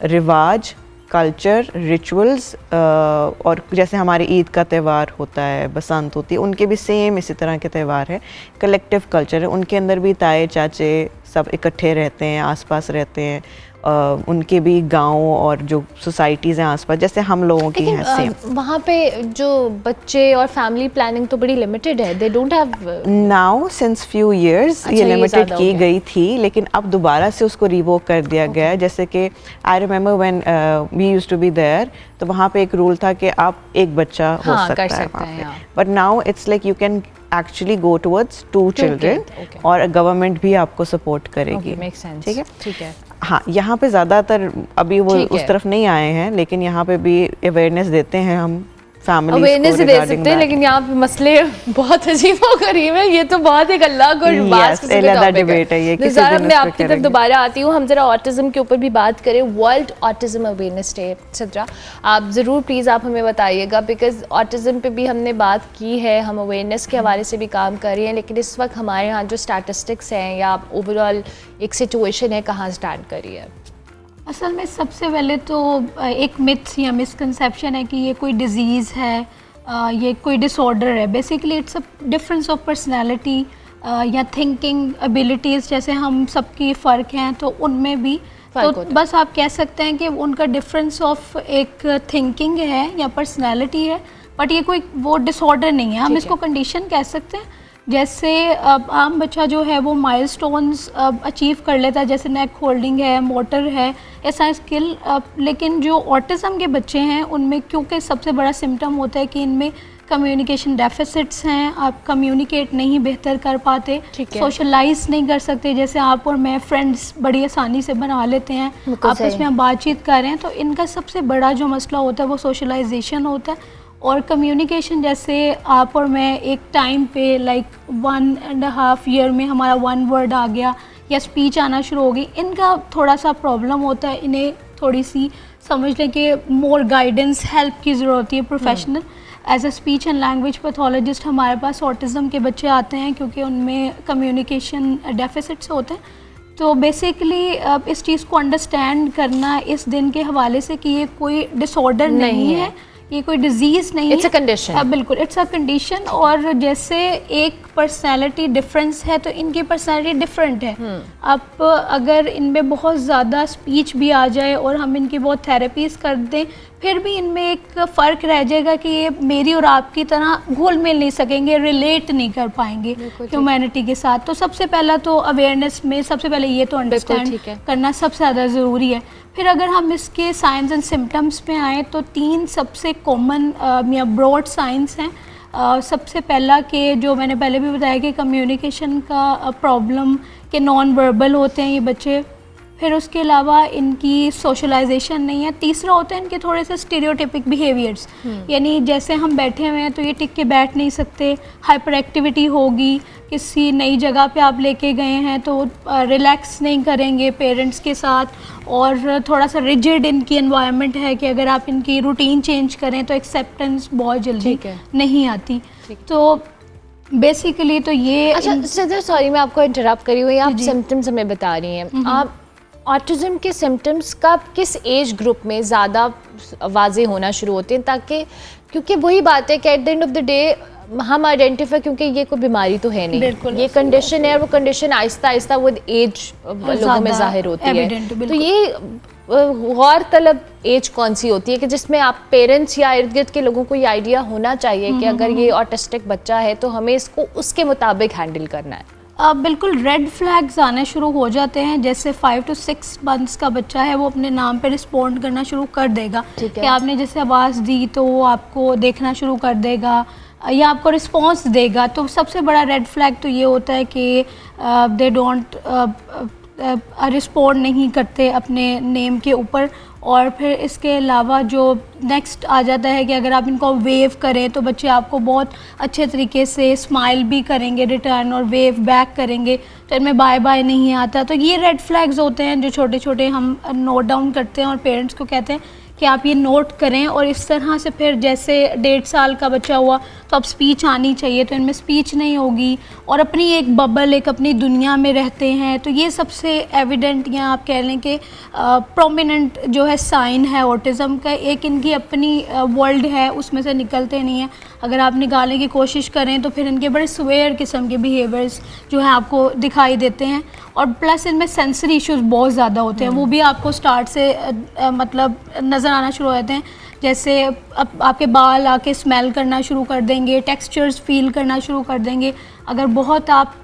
Speaker 6: रिवाज, कल्चर, रिचुअल्स, और जैसे हमारे ईद का त्यौहार होता है, बसंत होती है, उनके भी सेम इसी तरह के त्यौहार है, कलेक्टिव कल्चर है। उनके अंदर भी ताए चाचे सब इकट्ठे रहते हैं, आसपास रहते हैं, उनके भी गांव और जो सोसाइटीज़ हैं आसपास, जैसे हम लोगों की हैं सेम।
Speaker 1: वहाँ पे जो बच्चे और फैमिली प्लानिंग तो बड़ी लिमिटेड है, they don't have
Speaker 6: now since few years ये लिमिटेड की गई थी, लेकिन अब दोबारा से उसको रिवोक कर दिया गया है। जैसे कि I remember when we used to be there, तो वहाँ पे एक रूल था कि आप एक बच्चा हो सकता है वहाँ पे, but now it's like you can actually go towards 2 children, और गवर्नमेंट भी आपको सपोर्ट करेगी।
Speaker 1: ठीक है।
Speaker 6: हाँ, यहाँ पे ज़्यादातर अभी वो उस तरफ नहीं आए हैं, लेकिन यहाँ पे भी अवेयरनेस देते हैं हम families
Speaker 1: अवेयरनेस
Speaker 6: को
Speaker 1: दे
Speaker 6: regarding
Speaker 1: सकते हैं,
Speaker 6: that.
Speaker 1: लेकिन यहाँ पे मसले बहुत अजीब और गरीब है। ये तो बहुत एक अलग और
Speaker 6: Yes,
Speaker 1: बात किस्म का
Speaker 6: अलग
Speaker 1: topic
Speaker 6: debate है ये, किसी
Speaker 1: निज़ार,
Speaker 6: दिन
Speaker 1: मैं
Speaker 6: उस पे
Speaker 1: आपकी तरफ
Speaker 6: करेंगे।
Speaker 1: दोबारा आती हूँ। हम जरा ऑटिज्म के ऊपर भी बात करें। वर्ल्ड ऑटिज्म अवेयरनेस डे सदरा, आप ज़रूर प्लीज़ आप हमें बताइएगा, बिकॉज ऑटिज्म पे भी हमने बात की है, हम अवेयरनेस के हवाले से भी काम कर रहे हैं, लेकिन इस वक्त हमारे यहाँ जो स्टैटिस्टिक्स हैं या ओवरऑल एक सिचुएशन है, कहाँ स्टैंड कर रही है?
Speaker 7: असल में सबसे पहले तो एक मिथ या मिसकंसेप्शन है कि ये कोई डिज़ीज़ है, ये कोई डिसऑर्डर है। Basically it's a difference of personality या थिंकिंग एबिलिटीज़, जैसे हम सबकी फ़र्क हैं तो उनमें भी तो बस आप कह सकते हैं कि उनका डिफरेंस ऑफ एक थिंकिंग है या पर्सनालिटी है, बट ये कोई वो डिसऑर्डर नहीं है। हम इसको कंडीशन कह सकते हैं। जैसे आम बच्चा जो है वो माइलस्टोन्स अचीव कर लेता है, जैसे नेक होल्डिंग है, मोटर है, ऐसा स्किल। लेकिन जो ऑटिज़म के बच्चे हैं उनमें क्योंकि सबसे बड़ा सिम्टम होता है कि इनमें कम्युनिकेशन डेफिसिट्स हैं, आप कम्युनिकेट नहीं बेहतर कर पाते, सोशलाइज नहीं कर सकते। जैसे आप और मैं फ्रेंड्स बड़ी आसानी से बना लेते हैं, आपस में हम बातचीत कर रहे हैं, तो इनका सबसे बड़ा जो मसला होता है वो सोशलाइजेशन होता है और कम्युनिकेशन। जैसे आप और मैं एक टाइम पे लाइक 1.5 ईयर में हमारा 1 वर्ड आ गया या स्पीच आना शुरू हो गई, इनका थोड़ा सा प्रॉब्लम होता है। इन्हें थोड़ी सी समझ लें कि मोर गाइडेंस, हेल्प की ज़रूरत होती है professional. As a speech and language pathologist हमारे पास ऑटिज़म के बच्चे आते हैं क्योंकि उनमें कम्युनिकेशन डेफिसिट्स होते हैं। तो बेसिकली इस चीज़ को अंडरस्टैंड करना इस दिन के हवाले से कि ये कोई डिसऑर्डर नहीं है, ये कोई डिजीज़ नहीं है,
Speaker 1: इट्स अ कंडीशन।
Speaker 7: बिल्कुल इट्स अ कंडीशन। और जैसे एक पर्सनैलिटी डिफरेंस है तो इनकी पर्सनैलिटी डिफरेंट है। अब अगर इनमें बहुत ज़्यादा स्पीच भी आ जाए और हम इनकी बहुत थेरेपीज़ कर दें, फिर भी इनमें एक फ़र्क रह जाएगा कि ये मेरी और आपकी तरह घुल मिल नहीं सकेंगे, रिलेट नहीं कर पाएंगे ह्यूमैनिटी के साथ। तो सबसे पहला तो अवेयरनेस में सबसे पहले ये तो अंडरस्टैंड करना सबसे ज़्यादा ज़रूरी है। फिर अगर हम इसके साइंस एंड सिम्टम्स पे आएँ तो 3 सबसे कॉमन या ब्रॉड साइंस हैं। सबसे पहला कि जो मैंने पहले भी बताया कि कम्युनिकेशन का प्रॉब्लम के नॉन वर्बल होते हैं ये बच्चे। फिर उसके अलावा इनकी सोशलाइजेशन नहीं है। तीसरा होता है इनके थोड़े से स्टीरियोटिपिक बिहेवियर्स, यानी जैसे हम बैठे हुए हैं तो ये टिक के बैठ नहीं सकते, हाइपर एक्टिविटी होगी, किसी नई जगह पे आप लेके गए हैं तो रिलैक्स नहीं करेंगे पेरेंट्स के साथ, और थोड़ा सा रिजिड इनकी एनवायरनमेंट है कि अगर आप इनकी रूटीन चेंज करें तो एक्सेप्टेंस बहुत जल्दी नहीं आती। तो बेसिकली तो ये
Speaker 1: अच्छा सदर, सॉरी मैं आपको इंटरप्ट करी हुई, आप सिम्टम्स हमें बता रही हैं। आप ऑटिज़म के सिम्टम्स कब किस एज ग्रुप में ज़्यादा वाज़े होना शुरू होते हैं, ताकि क्योंकि वही बात है कि at the end of the day हम आइडेंटिफाई, क्योंकि ये कोई बीमारी तो है नहीं, ये कंडीशन है, और वो कंडीशन आहिस्ता आहिस्ता वो एज लोगों में जाहिर होती है। तो ये गौर तलब एज कौन सी होती है कि जिसमें आप पेरेंट्स या इर्द गिर्द के लोगों को ये आइडिया होना चाहिए कि अगर ये ऑटिस्टिक बच्चा है तो हमें इसको उसके मुताबिक हैंडल करना है?
Speaker 7: बिल्कुल रेड फ्लैग्स आने शुरू हो जाते हैं। जैसे 5 to 6 मंथ्स का बच्चा है वो अपने नाम पे रिस्पॉन्ड करना शुरू कर देगा कि आपने जैसे आवाज़ दी तो वो आपको देखना शुरू कर देगा या आपको रिस्पॉन्स देगा। तो सबसे बड़ा रेड फ्लैग तो ये होता है कि दे डोंट रिस्पॉन्ड नहीं करते अपने नेम के ऊपर। और फिर इसके अलावा जो नेक्स्ट आ जाता है कि अगर आप इनको वेव करें तो बच्चे आपको बहुत अच्छे तरीके से स्माइल भी करेंगे रिटर्न और वेव बैक करेंगे, तो इनमें बाय बाय नहीं आता। तो ये रेड फ्लैग्स होते हैं जो छोटे छोटे हम नोट डाउन करते हैं और पेरेंट्स को कहते हैं कि आप ये नोट करें। और इस तरह से फिर जैसे 1.5 साल का बच्चा हुआ तो अब स्पीच आनी चाहिए, तो इनमें स्पीच नहीं होगी और अपनी एक बबल, एक अपनी दुनिया में रहते हैं। तो ये सबसे एविडेंट या आप कह लें कि प्रोमिनेंट जो है साइन है ऑटिज़म का। एक इनकी अपनी वर्ल्ड है, उसमें से निकलते नहीं हैं। अगर आप निकालने की कोशिश करें तो फिर इनके बड़े स्वेयर किस्म के बिहेवियर्स जो है आपको दिखाई देते हैं। और प्लस इनमें सेंसरी इश्यूज़ बहुत ज़्यादा होते हैं, वो भी आपको स्टार्ट से मतलब नज़र आना शुरू हो जाते हैं। जैसे अब आपके बाल आके स्मेल करना शुरू कर देंगे, टेक्सचर्स फील करना शुरू कर देंगे। अगर बहुत आप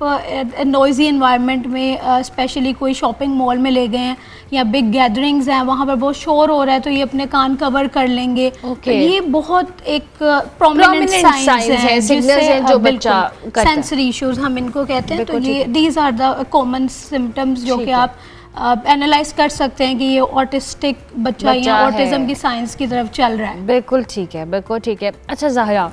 Speaker 7: नॉइज़ी इन्वायरमेंट में स्पेशली कोई शॉपिंग मॉल में ले गए हैं या बिग गैदरिंग्स हैं, वहाँ पर बहुत शोर हो रहा है तो ये अपने कान कवर कर लेंगे। तो ये बहुत एक प्रोमिनेंट साइंस है, सिग्नल्स हैं जो बच्चा सेंसरी इश्यूज हम इनको कहते हैं। तो ये these are the common symptoms जो कि आप एनालाइज कर सकते हैं कि ये ऑटिस्टिक बच्चा या
Speaker 1: है।
Speaker 7: ऑटिज्म की साइंस की तरफ चल रहा है।
Speaker 1: बिल्कुल ठीक है, बिल्कुल ठीक है। अच्छा ज़ाहरा,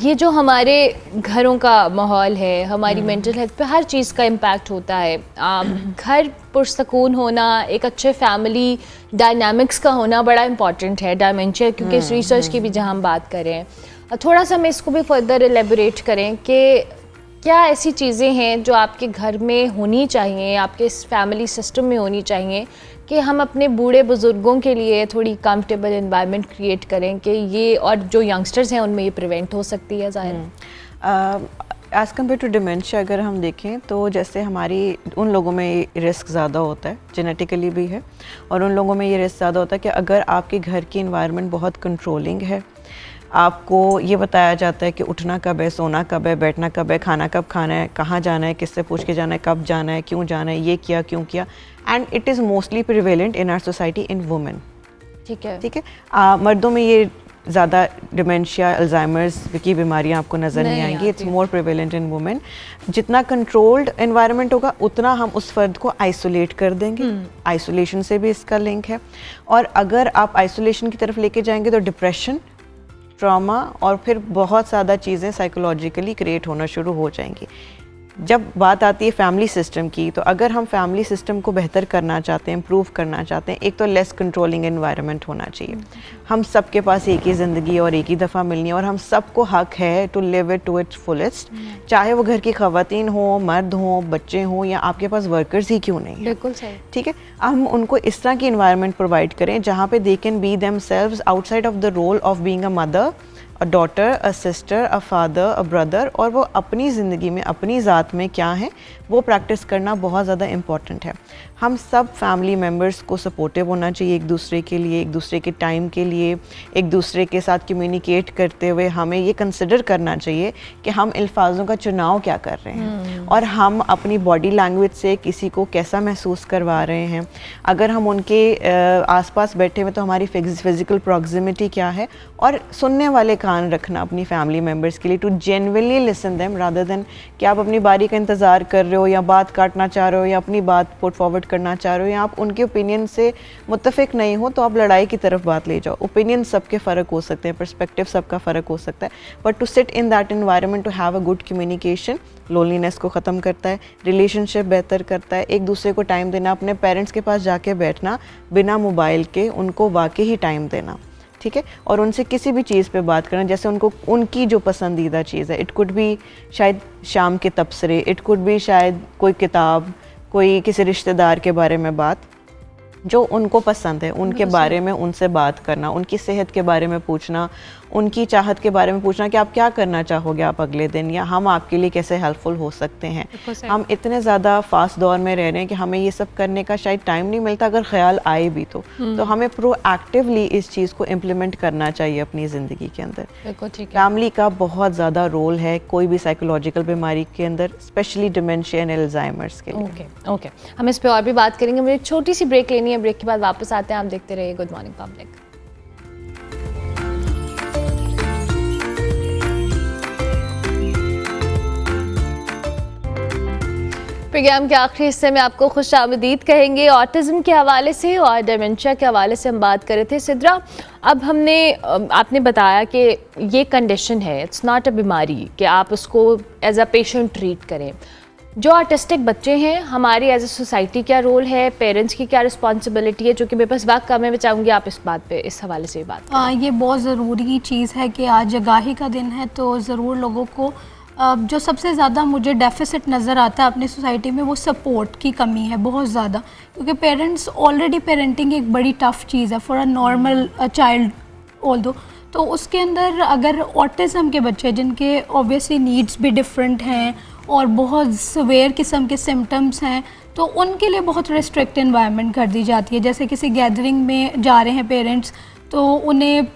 Speaker 1: ये जो हमारे घरों का माहौल है, हमारी मेंटल हेल्थ पे हर चीज़ का इम्पैक्ट होता है। घर पुरसकून होना, एक अच्छे फैमिली डायनामिक्स का होना बड़ा इंपॉर्टेंट है डायमेंशिया, क्योंकि इस रिसर्च की भी जहाँ हम बात करें, थोड़ा सा मैं इसको भी फर्दर एलेबोरेट करें कि क्या ऐसी चीज़ें हैं जो आपके घर में होनी चाहिए, आपके इस फैमिली सिस्टम में होनी चाहिए कि हम अपने बूढ़े बुज़ुर्गों के लिए थोड़ी कंफर्टेबल एनवायरनमेंट क्रिएट करें कि ये, और जो यंगस्टर्स हैं उनमें ये प्रिवेंट हो सकती है ज़ाहिर।
Speaker 6: एज़ कम्पेयर टू डिमेंशिया अगर हम देखें तो जैसे हमारी उन लोगों में रिस्क ज़्यादा होता है, जेनेटिकली भी है, और उन लोगों में ये रिस्क ज़्यादा होता है कि अगर आपके घर की इन्वायरमेंट बहुत कंट्रोलिंग है, आपको ये बताया जाता है कि उठना कब है, सोना कब है, बैठना कब है, खाना कब खाना है, कहाँ जाना है, किससे पूछ के जाना है, कब जाना है, क्यों जाना है, ये किया क्यों किया, and it is mostly prevalent in our society in women.
Speaker 1: ठीक है,
Speaker 6: ठीक है। मर्दों में ये ज़्यादा डिमेंशिया, अल्जाइमर्स की बीमारियां आपको नज़र नहीं आएंगी। It's more prevalent in women. जितना कंट्रोल्ड एनवायरनमेंट होगा उतना हम उस फर्द को आइसोलेट कर देंगे। आइसोलेशन से भी इसका लिंक है, और अगर आप आइसोलेशन की तरफ लेके जाएंगे तो डिप्रेशन, ट्रॉमा और फिर बहुत ज़्यादा चीज़ें साइकोलॉजिकली क्रिएट होना शुरू हो जाएंगी। जब बात आती है फैमिली सिस्टम की, तो अगर हम फैमिली सिस्टम को बेहतर करना चाहते हैं, इम्प्रूव करना चाहते हैं, एक तो लेस कंट्रोलिंग एनवायरनमेंट होना चाहिए। हम सब के पास एक ही ज़िंदगी और एक ही दफ़ा मिलनी है, और हम सबको हक है to live it to its fullest, चाहे वो घर की ख़वातीन हो, मर्द हो, बच्चे हों, या आपके पास वर्कर्स ही क्यों नहीं है।
Speaker 1: बिल्कुल सही।
Speaker 6: ठीक है, हम उनको इस तरह की इन्वायरमेंट प्रोवाइड करें जहाँ पे they can be themselves outside of the role of being a mother, a daughter, a sister, a father, a brother, और वो अपनी ज़िंदगी में अपनी ज़ात में क्या है वो प्रैक्टिस करना बहुत ज़्यादा इम्पॉर्टेंट है। हम सब फैमिली मेम्बर्स को सपोर्टिव होना चाहिए एक दूसरे के लिए, एक दूसरे के टाइम के लिए, एक दूसरे के साथ कम्युनिकेट करते हुए हमें ये कंसिडर करना चाहिए कि हम अल्फाजों का चुनाव क्या कर रहे हैं, और हम अपनी बॉडी लैंग्वेज से किसी को कैसा महसूस करवा रहे हैं। अगर हम उनके आसपास बैठे हुए तो हमारी फिज़िकल प्रॉक्सिमिटी क्या है, और सुनने वाले कान रखना अपनी फैमिली मेम्बर्स के लिए, to genuinely listen them rather than कि आप अपनी बारी का इंतज़ार कर रहे हो, या बात काटना चाह रहे हो, या अपनी बात पुट फॉरवर्ड करना चाह रहे हो, या आप उनके ओपिनियन से मुत्तफिक नहीं हो तो आप लड़ाई की तरफ बात ले जाओ। ओपिनियन सबके फ़र्क हो सकते हैं, पर्सपेक्टिव सबका फ़र्क हो सकता है, but to sit in that environment, to have a good communication loneliness को ख़त्म करता है, रिलेशनशिप बेहतर करता है। एक दूसरे को टाइम देना, अपने पेरेंट्स के पास जाके बैठना बिना मोबाइल के, उनको वाकई ही टाइम देना, ठीक है, और उनसे किसी भी चीज़ पे बात करना जैसे उनको उनकी जो पसंदीदा चीज़ है। इट कुड बी शायद शाम के तबसरे, इट कुड बी शायद कोई किताब, कोई किसी रिश्तेदार के बारे में बात जो उनको पसंद है, उनके बारे में उनसे बात करना, उनकी सेहत के बारे में पूछना, उनकी चाहत के बारे में पूछना कि आप क्या करना चाहोगे आप अगले दिन, या हम आपके लिए कैसे हेल्पफुल हो सकते हैं। हम इतने ज़्यादा फास्ट दौर में रह रहे हैं कि हमें ये सब करने का शायद टाइम नहीं मिलता, अगर ख्याल आए भी तो हमें प्रोएक्टिवली इस चीज़ को इम्प्लीमेंट करना चाहिए अपनी ज़िंदगी के अंदर। फैमिली का बहुत ज़्यादा रोल है कोई भी साइकोलॉजिकल बीमारी के अंदर, स्पेशली डिमेंशिया एंड अल्जाइमर्स के लिए।
Speaker 1: ओके, हम इस पर और भी बात करेंगे। मुझे एक छोटी सी ब्रेक लेनी है, ब्रेक के बाद वापस आते हैं। आप देखते रहिए गुड मॉर्निंग पब्लिक। प्रोग्राम के आखिरी हिस्से में आपको खुश आमदीद कहेंगे। ऑटिज़म के हवाले से और डिमेंशिया के हवाले से हम बात कर रहे थे। सिद्रा, अब आपने बताया कि ये कंडीशन है, इट्स नॉट अ बीमारी कि आप उसको एज अ पेशेंट ट्रीट करें। जो ऑटिस्टिक बच्चे हैं, हमारी एज अ सोसाइटी क्या रोल है, पेरेंट्स की क्या रिस्पॉन्सिबिलिटी है? जो कि मेरे पास वक्त कम है, मैं चाहूँगी आप इस बात पे, इस हवाले से बात करें।
Speaker 7: ये बहुत ज़रूरी चीज़ है कि आज आगाही का दिन है, तो ज़रूर लोगों को जो सबसे ज़्यादा मुझे डेफिसिट नज़र आता है अपनी सोसाइटी में वो सपोर्ट की कमी है बहुत ज़्यादा, क्योंकि पेरेंट्स ऑलरेडी पेरेंटिंग एक बड़ी टफ़ चीज़ है for a normal child although. तो उसके अंदर अगर ऑटिज़म के बच्चे जिनके ऑब्वियसली नीड्स भी डिफरेंट हैं और बहुत सवेयर किस्म के सिम्टम्स हैं, तो उनके लिए बहुत रिस्ट्रिक्ट एनवायरनमेंट कर दी जाती है। जैसे किसी गैदरिंग में जा रहे हैं पेरेंट्स, तो उन्हें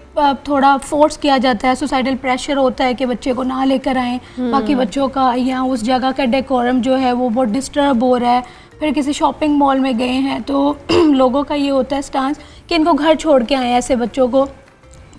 Speaker 7: थोड़ा फोर्स किया जाता है, सोसाइटल प्रेशर होता है कि बच्चे को ना लेकर आएँ, बाकी बच्चों का या उस जगह का डेकोरम जो है वो बहुत डिस्टर्ब हो रहा है। फिर किसी शॉपिंग मॉल में गए हैं तो लोगों का ये होता है स्टांस कि इनको घर छोड़ के आएँ ऐसे बच्चों को,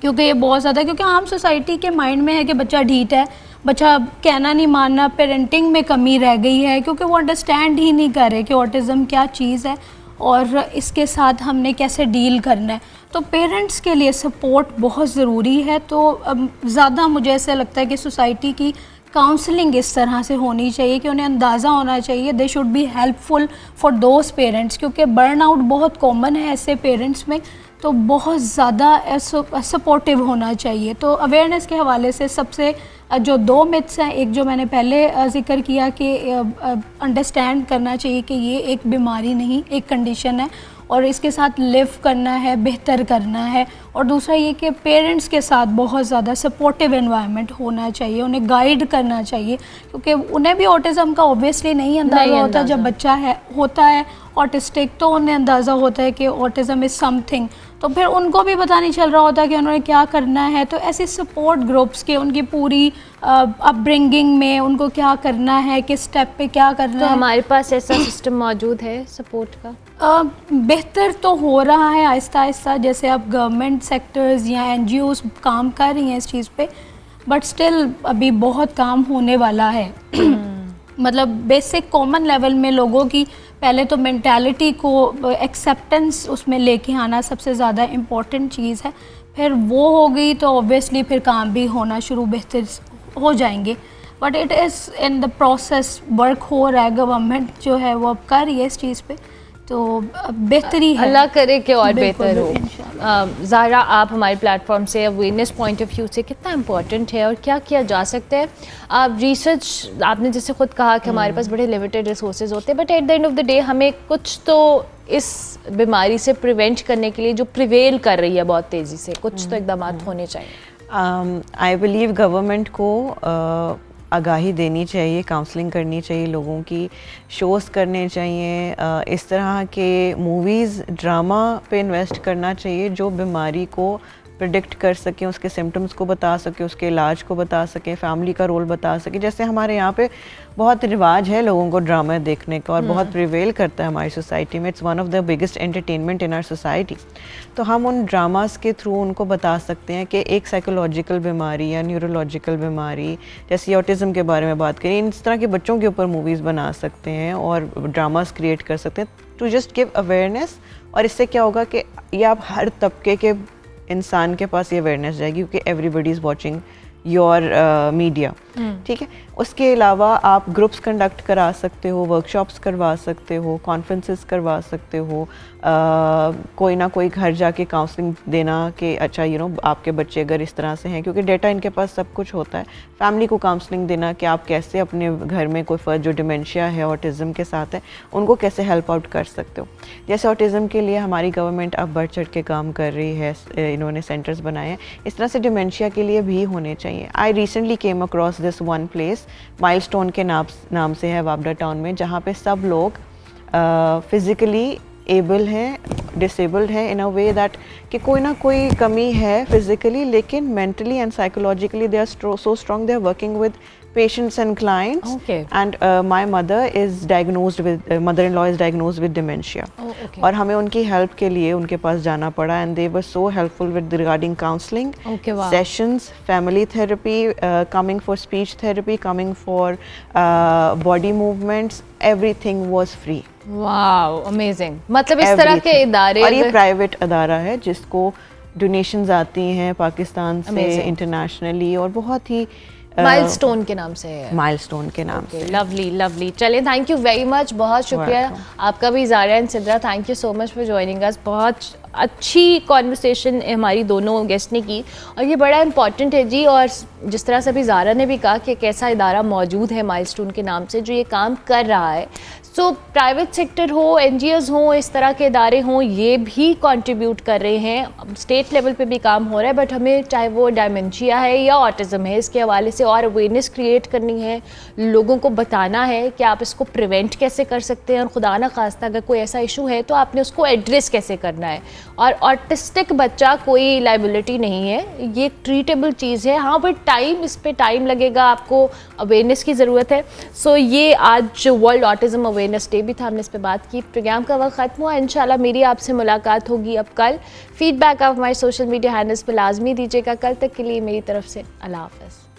Speaker 7: क्योंकि ये बहुत ज़्यादा, क्योंकि आम सोसाइटी के माइंड में है कि बच्चा ढीठ है, बच्चा कहना नहीं मानना, पेरेंटिंग में कमी रह गई है क्योंकि वो अंडरस्टैंड ही नहीं कर रहे कि ऑटिज़म क्या चीज़ है और इसके साथ हमने कैसे डील करना है। तो पेरेंट्स के लिए सपोर्ट बहुत ज़रूरी है। तो ज़्यादा मुझे ऐसा लगता है कि सोसाइटी की काउंसलिंग इस तरह से होनी चाहिए कि उन्हें अंदाज़ा होना चाहिए, they should be helpful for those parents, क्योंकि बर्नआउट बहुत कॉमन है ऐसे पेरेंट्स में, तो बहुत ज़्यादा सपोर्टिव होना चाहिए। तो अवेयरनेस के हवाले से सबसे जो 2 मिथ्स हैं, एक जो मैंने पहले ज़िक्र किया कि अंडरस्टैंड करना चाहिए कि ये एक बीमारी नहीं, एक कंडीशन है और इसके साथ लिव करना है, बेहतर करना है। और दूसरा ये कि पेरेंट्स के साथ बहुत ज़्यादा सपोर्टिव एनवायरनमेंट होना चाहिए, उन्हें गाइड करना चाहिए, क्योंकि उन्हें भी ऑटिज़म का ऑब्वियसली नहीं अंदाज़ा होता। जब बच्चा होता है ऑटिस्टिक तो उन्हें अंदाज़ा होता है कि ऑटिज़म इज़ समथिंग, तो फिर उनको भी पता नहीं चल रहा होता कि उन्होंने क्या करना है। तो ऐसे सपोर्ट ग्रुप्स के उनकी पूरी अपब्रिंगिंग में उनको क्या करना है, किस स्टेप पे क्या करना
Speaker 1: तो
Speaker 7: है,
Speaker 1: हमारे पास ऐसा सिस्टम मौजूद है सपोर्ट का?
Speaker 7: बेहतर तो हो रहा है आहिस्ता आहिस्ता, जैसे अब गवर्नमेंट सेक्टर्स या NGOs काम कर रही हैं इस चीज़ पे, बट स्टिल अभी बहुत काम होने वाला है। मतलब बेसिक कॉमन लेवल में लोगों की पहले तो मेंटालिटी को एक्सेप्टेंस उसमें लेके आना सबसे ज़्यादा इम्पॉर्टेंट चीज़ है। फिर वो हो गई तो ऑब्वियसली फिर काम भी होना शुरू बेहतर हो जाएंगे, but it is in the process, work हो रहा है, गवर्नमेंट जो है वो अब कर रही है इस चीज़ पे, तो बेहतरी है,
Speaker 1: अल्लाह करे कि और
Speaker 7: बिल्कुल,
Speaker 1: बेहतर हो।
Speaker 7: इंशाल्लाह।
Speaker 1: ज़ाहरा, आप हमारे प्लेटफॉर्म से अवेयरनेस पॉइंट ऑफ व्यू से कितना इम्पोर्टेंट है और क्या किया जा सकता है? आप रिसर्च, आपने जैसे खुद कहा कि हमारे पास बड़े लिमिटेड रिसोर्सेज होते हैं, but at the end of the day हमें कुछ तो इस बीमारी से प्रिवेंट करने के लिए, जो प्रिवेल कर रही है बहुत तेज़ी से, कुछ तो इकदाम होने चाहिए।
Speaker 6: आई बिलीव गवर्नमेंट को आगाही देनी चाहिए, काउंसलिंग करनी चाहिए लोगों की, शोज़ करने चाहिए, इस तरह के मूवीज़, ड्रामा पे इन्वेस्ट करना चाहिए जो बीमारी को प्रिडिक्ट कर सकें, उसके सिम्टम्स को बता सके, उसके इलाज को बता सके, फैमिली का रोल बता सके। जैसे हमारे यहाँ पे बहुत रिवाज है लोगों को ड्रामा देखने का और बहुत प्रिवेल करता है हमारी सोसाइटी में, it's one of the biggest entertainment in our society. तो हम उन ड्रामास के थ्रू उनको बता सकते हैं कि एक साइकोलॉजिकल बीमारी या न्यूरोलॉजिकल बीमारी, जैसे ऑटिज़म के बारे में बात करें, इस तरह के बच्चों के ऊपर मूवीज़ बना सकते हैं और ड्रामास क्रिएट कर सकते हैं टू जस्ट गिव अवेयरनेस। और इससे क्या होगा कि ये आप हर तबके के इंसान के पास ये अवेयरनेस जाएगी, क्योंकि everybody is watching your media, ठीक है। उसके अलावा आप ग्रुप्स कंडक्ट करा सकते हो, वर्कशॉप्स करवा सकते हो, कॉन्फ्रेंसेस करवा सकते हो, कोई ना कोई घर जाके काउंसलिंग देना कि अच्छा आपके बच्चे अगर इस तरह से हैं, क्योंकि डेटा इनके पास सब कुछ होता है। फैमिली को काउंसलिंग देना कि आप कैसे अपने घर में कोई फर्द जो डिमेंशिया है, ऑटिज़म के साथ है, उनको कैसे हेल्प आउट कर सकते हो। जैसे ऑटिज़म के लिए हमारी गवर्नमेंट अब बढ़ चढ़ के काम कर रही है, इन्होंने सेंटर्स बनाए हैं, इस तरह से डिमेंशिया के लिए भी होने चाहिए। I recently came across this one place, milestone के नाम से है वापडा टाउन में, जहाँ पे सब लोग फिज़िकली एबल हैं, डिसेबल्ड हैं इन अ वे दैट कि कोई ना कोई कमी है फिज़िकली, लेकिन mentally and psychologically they are so strong, they are working with patients and clients.
Speaker 1: Okay.
Speaker 6: And my mother-in-law is diagnosed with dementia.
Speaker 1: Oh, okay.
Speaker 6: और हमें उनकी हेल्प के लिए उनके पास जाना पड़ा, and they were so helpful with regarding counseling,
Speaker 1: Okay, wow.
Speaker 6: sessions, family therapy, coming for speech therapy, coming for body movements, everything was free.
Speaker 1: Wow, amazing. मतलब इस तरह के
Speaker 6: Everything.
Speaker 1: इदारे,
Speaker 6: और ये प्राइवेट अदारा है जिसको डोनेशंस आती हैं पाकिस्तान से,
Speaker 1: Amazing.
Speaker 6: इंटरनेशनली, और बहुत ही
Speaker 1: माइलस्टोन के नाम से है।
Speaker 6: माइलस्टोन के नाम से।
Speaker 1: Lovely lovely. चलिए, थैंक यू वेरी मच, बहुत शुक्रिया आपका भी Zara and Sidra, thank you so much for joining us. बहुत अच्छी कॉन्वर्सेशन हमारी दोनों गेस्ट ने की और ये बड़ा इंपॉर्टेंट है जी। और जिस तरह से अभी ज़ारा ने भी कहा कि एक ऐसा इदारा मौजूद है माइलस्टोन के नाम से जो ये काम कर रहा है। सो प्राइवेट सेक्टर हो, NGOs हो, इस तरह के इदारे हों, ये भी कंट्रीब्यूट कर रहे हैं। स्टेट लेवल पे भी काम हो रहा है, बट हमें चाहे वो डायमेंशिया है या ऑटिज़म है, इसके हवाले से और अवेयरनेस क्रिएट करनी है, लोगों को बताना है कि आप इसको प्रिवेंट कैसे कर सकते हैं, और खुदा ना खास्ता अगर कोई ऐसा इशू है तो आपने उसको एड्रेस कैसे करना है। और ऑटिस्टिक बच्चा कोई लाइबिलिटी नहीं है, ये ट्रीटेबल चीज़ है। हाँ, बट टाइम, इस पर टाइम लगेगा, आपको अवेयरनेस की ज़रूरत है। सो ये आज वर्ल्ड ऑटिज़म अवेयरनेस डे भी था, हमने इस पर बात की। प्रोग्राम का वक्त ख़त्म हुआ, इंशाल्लाह मेरी आपसे मुलाकात होगी अब कल। फीडबैक आप हमारे सोशल मीडिया हैंडल्स पर लाजमी दीजिएगा। कल तक के लिए मेरी तरफ से अल्लाह हाफ़िज़।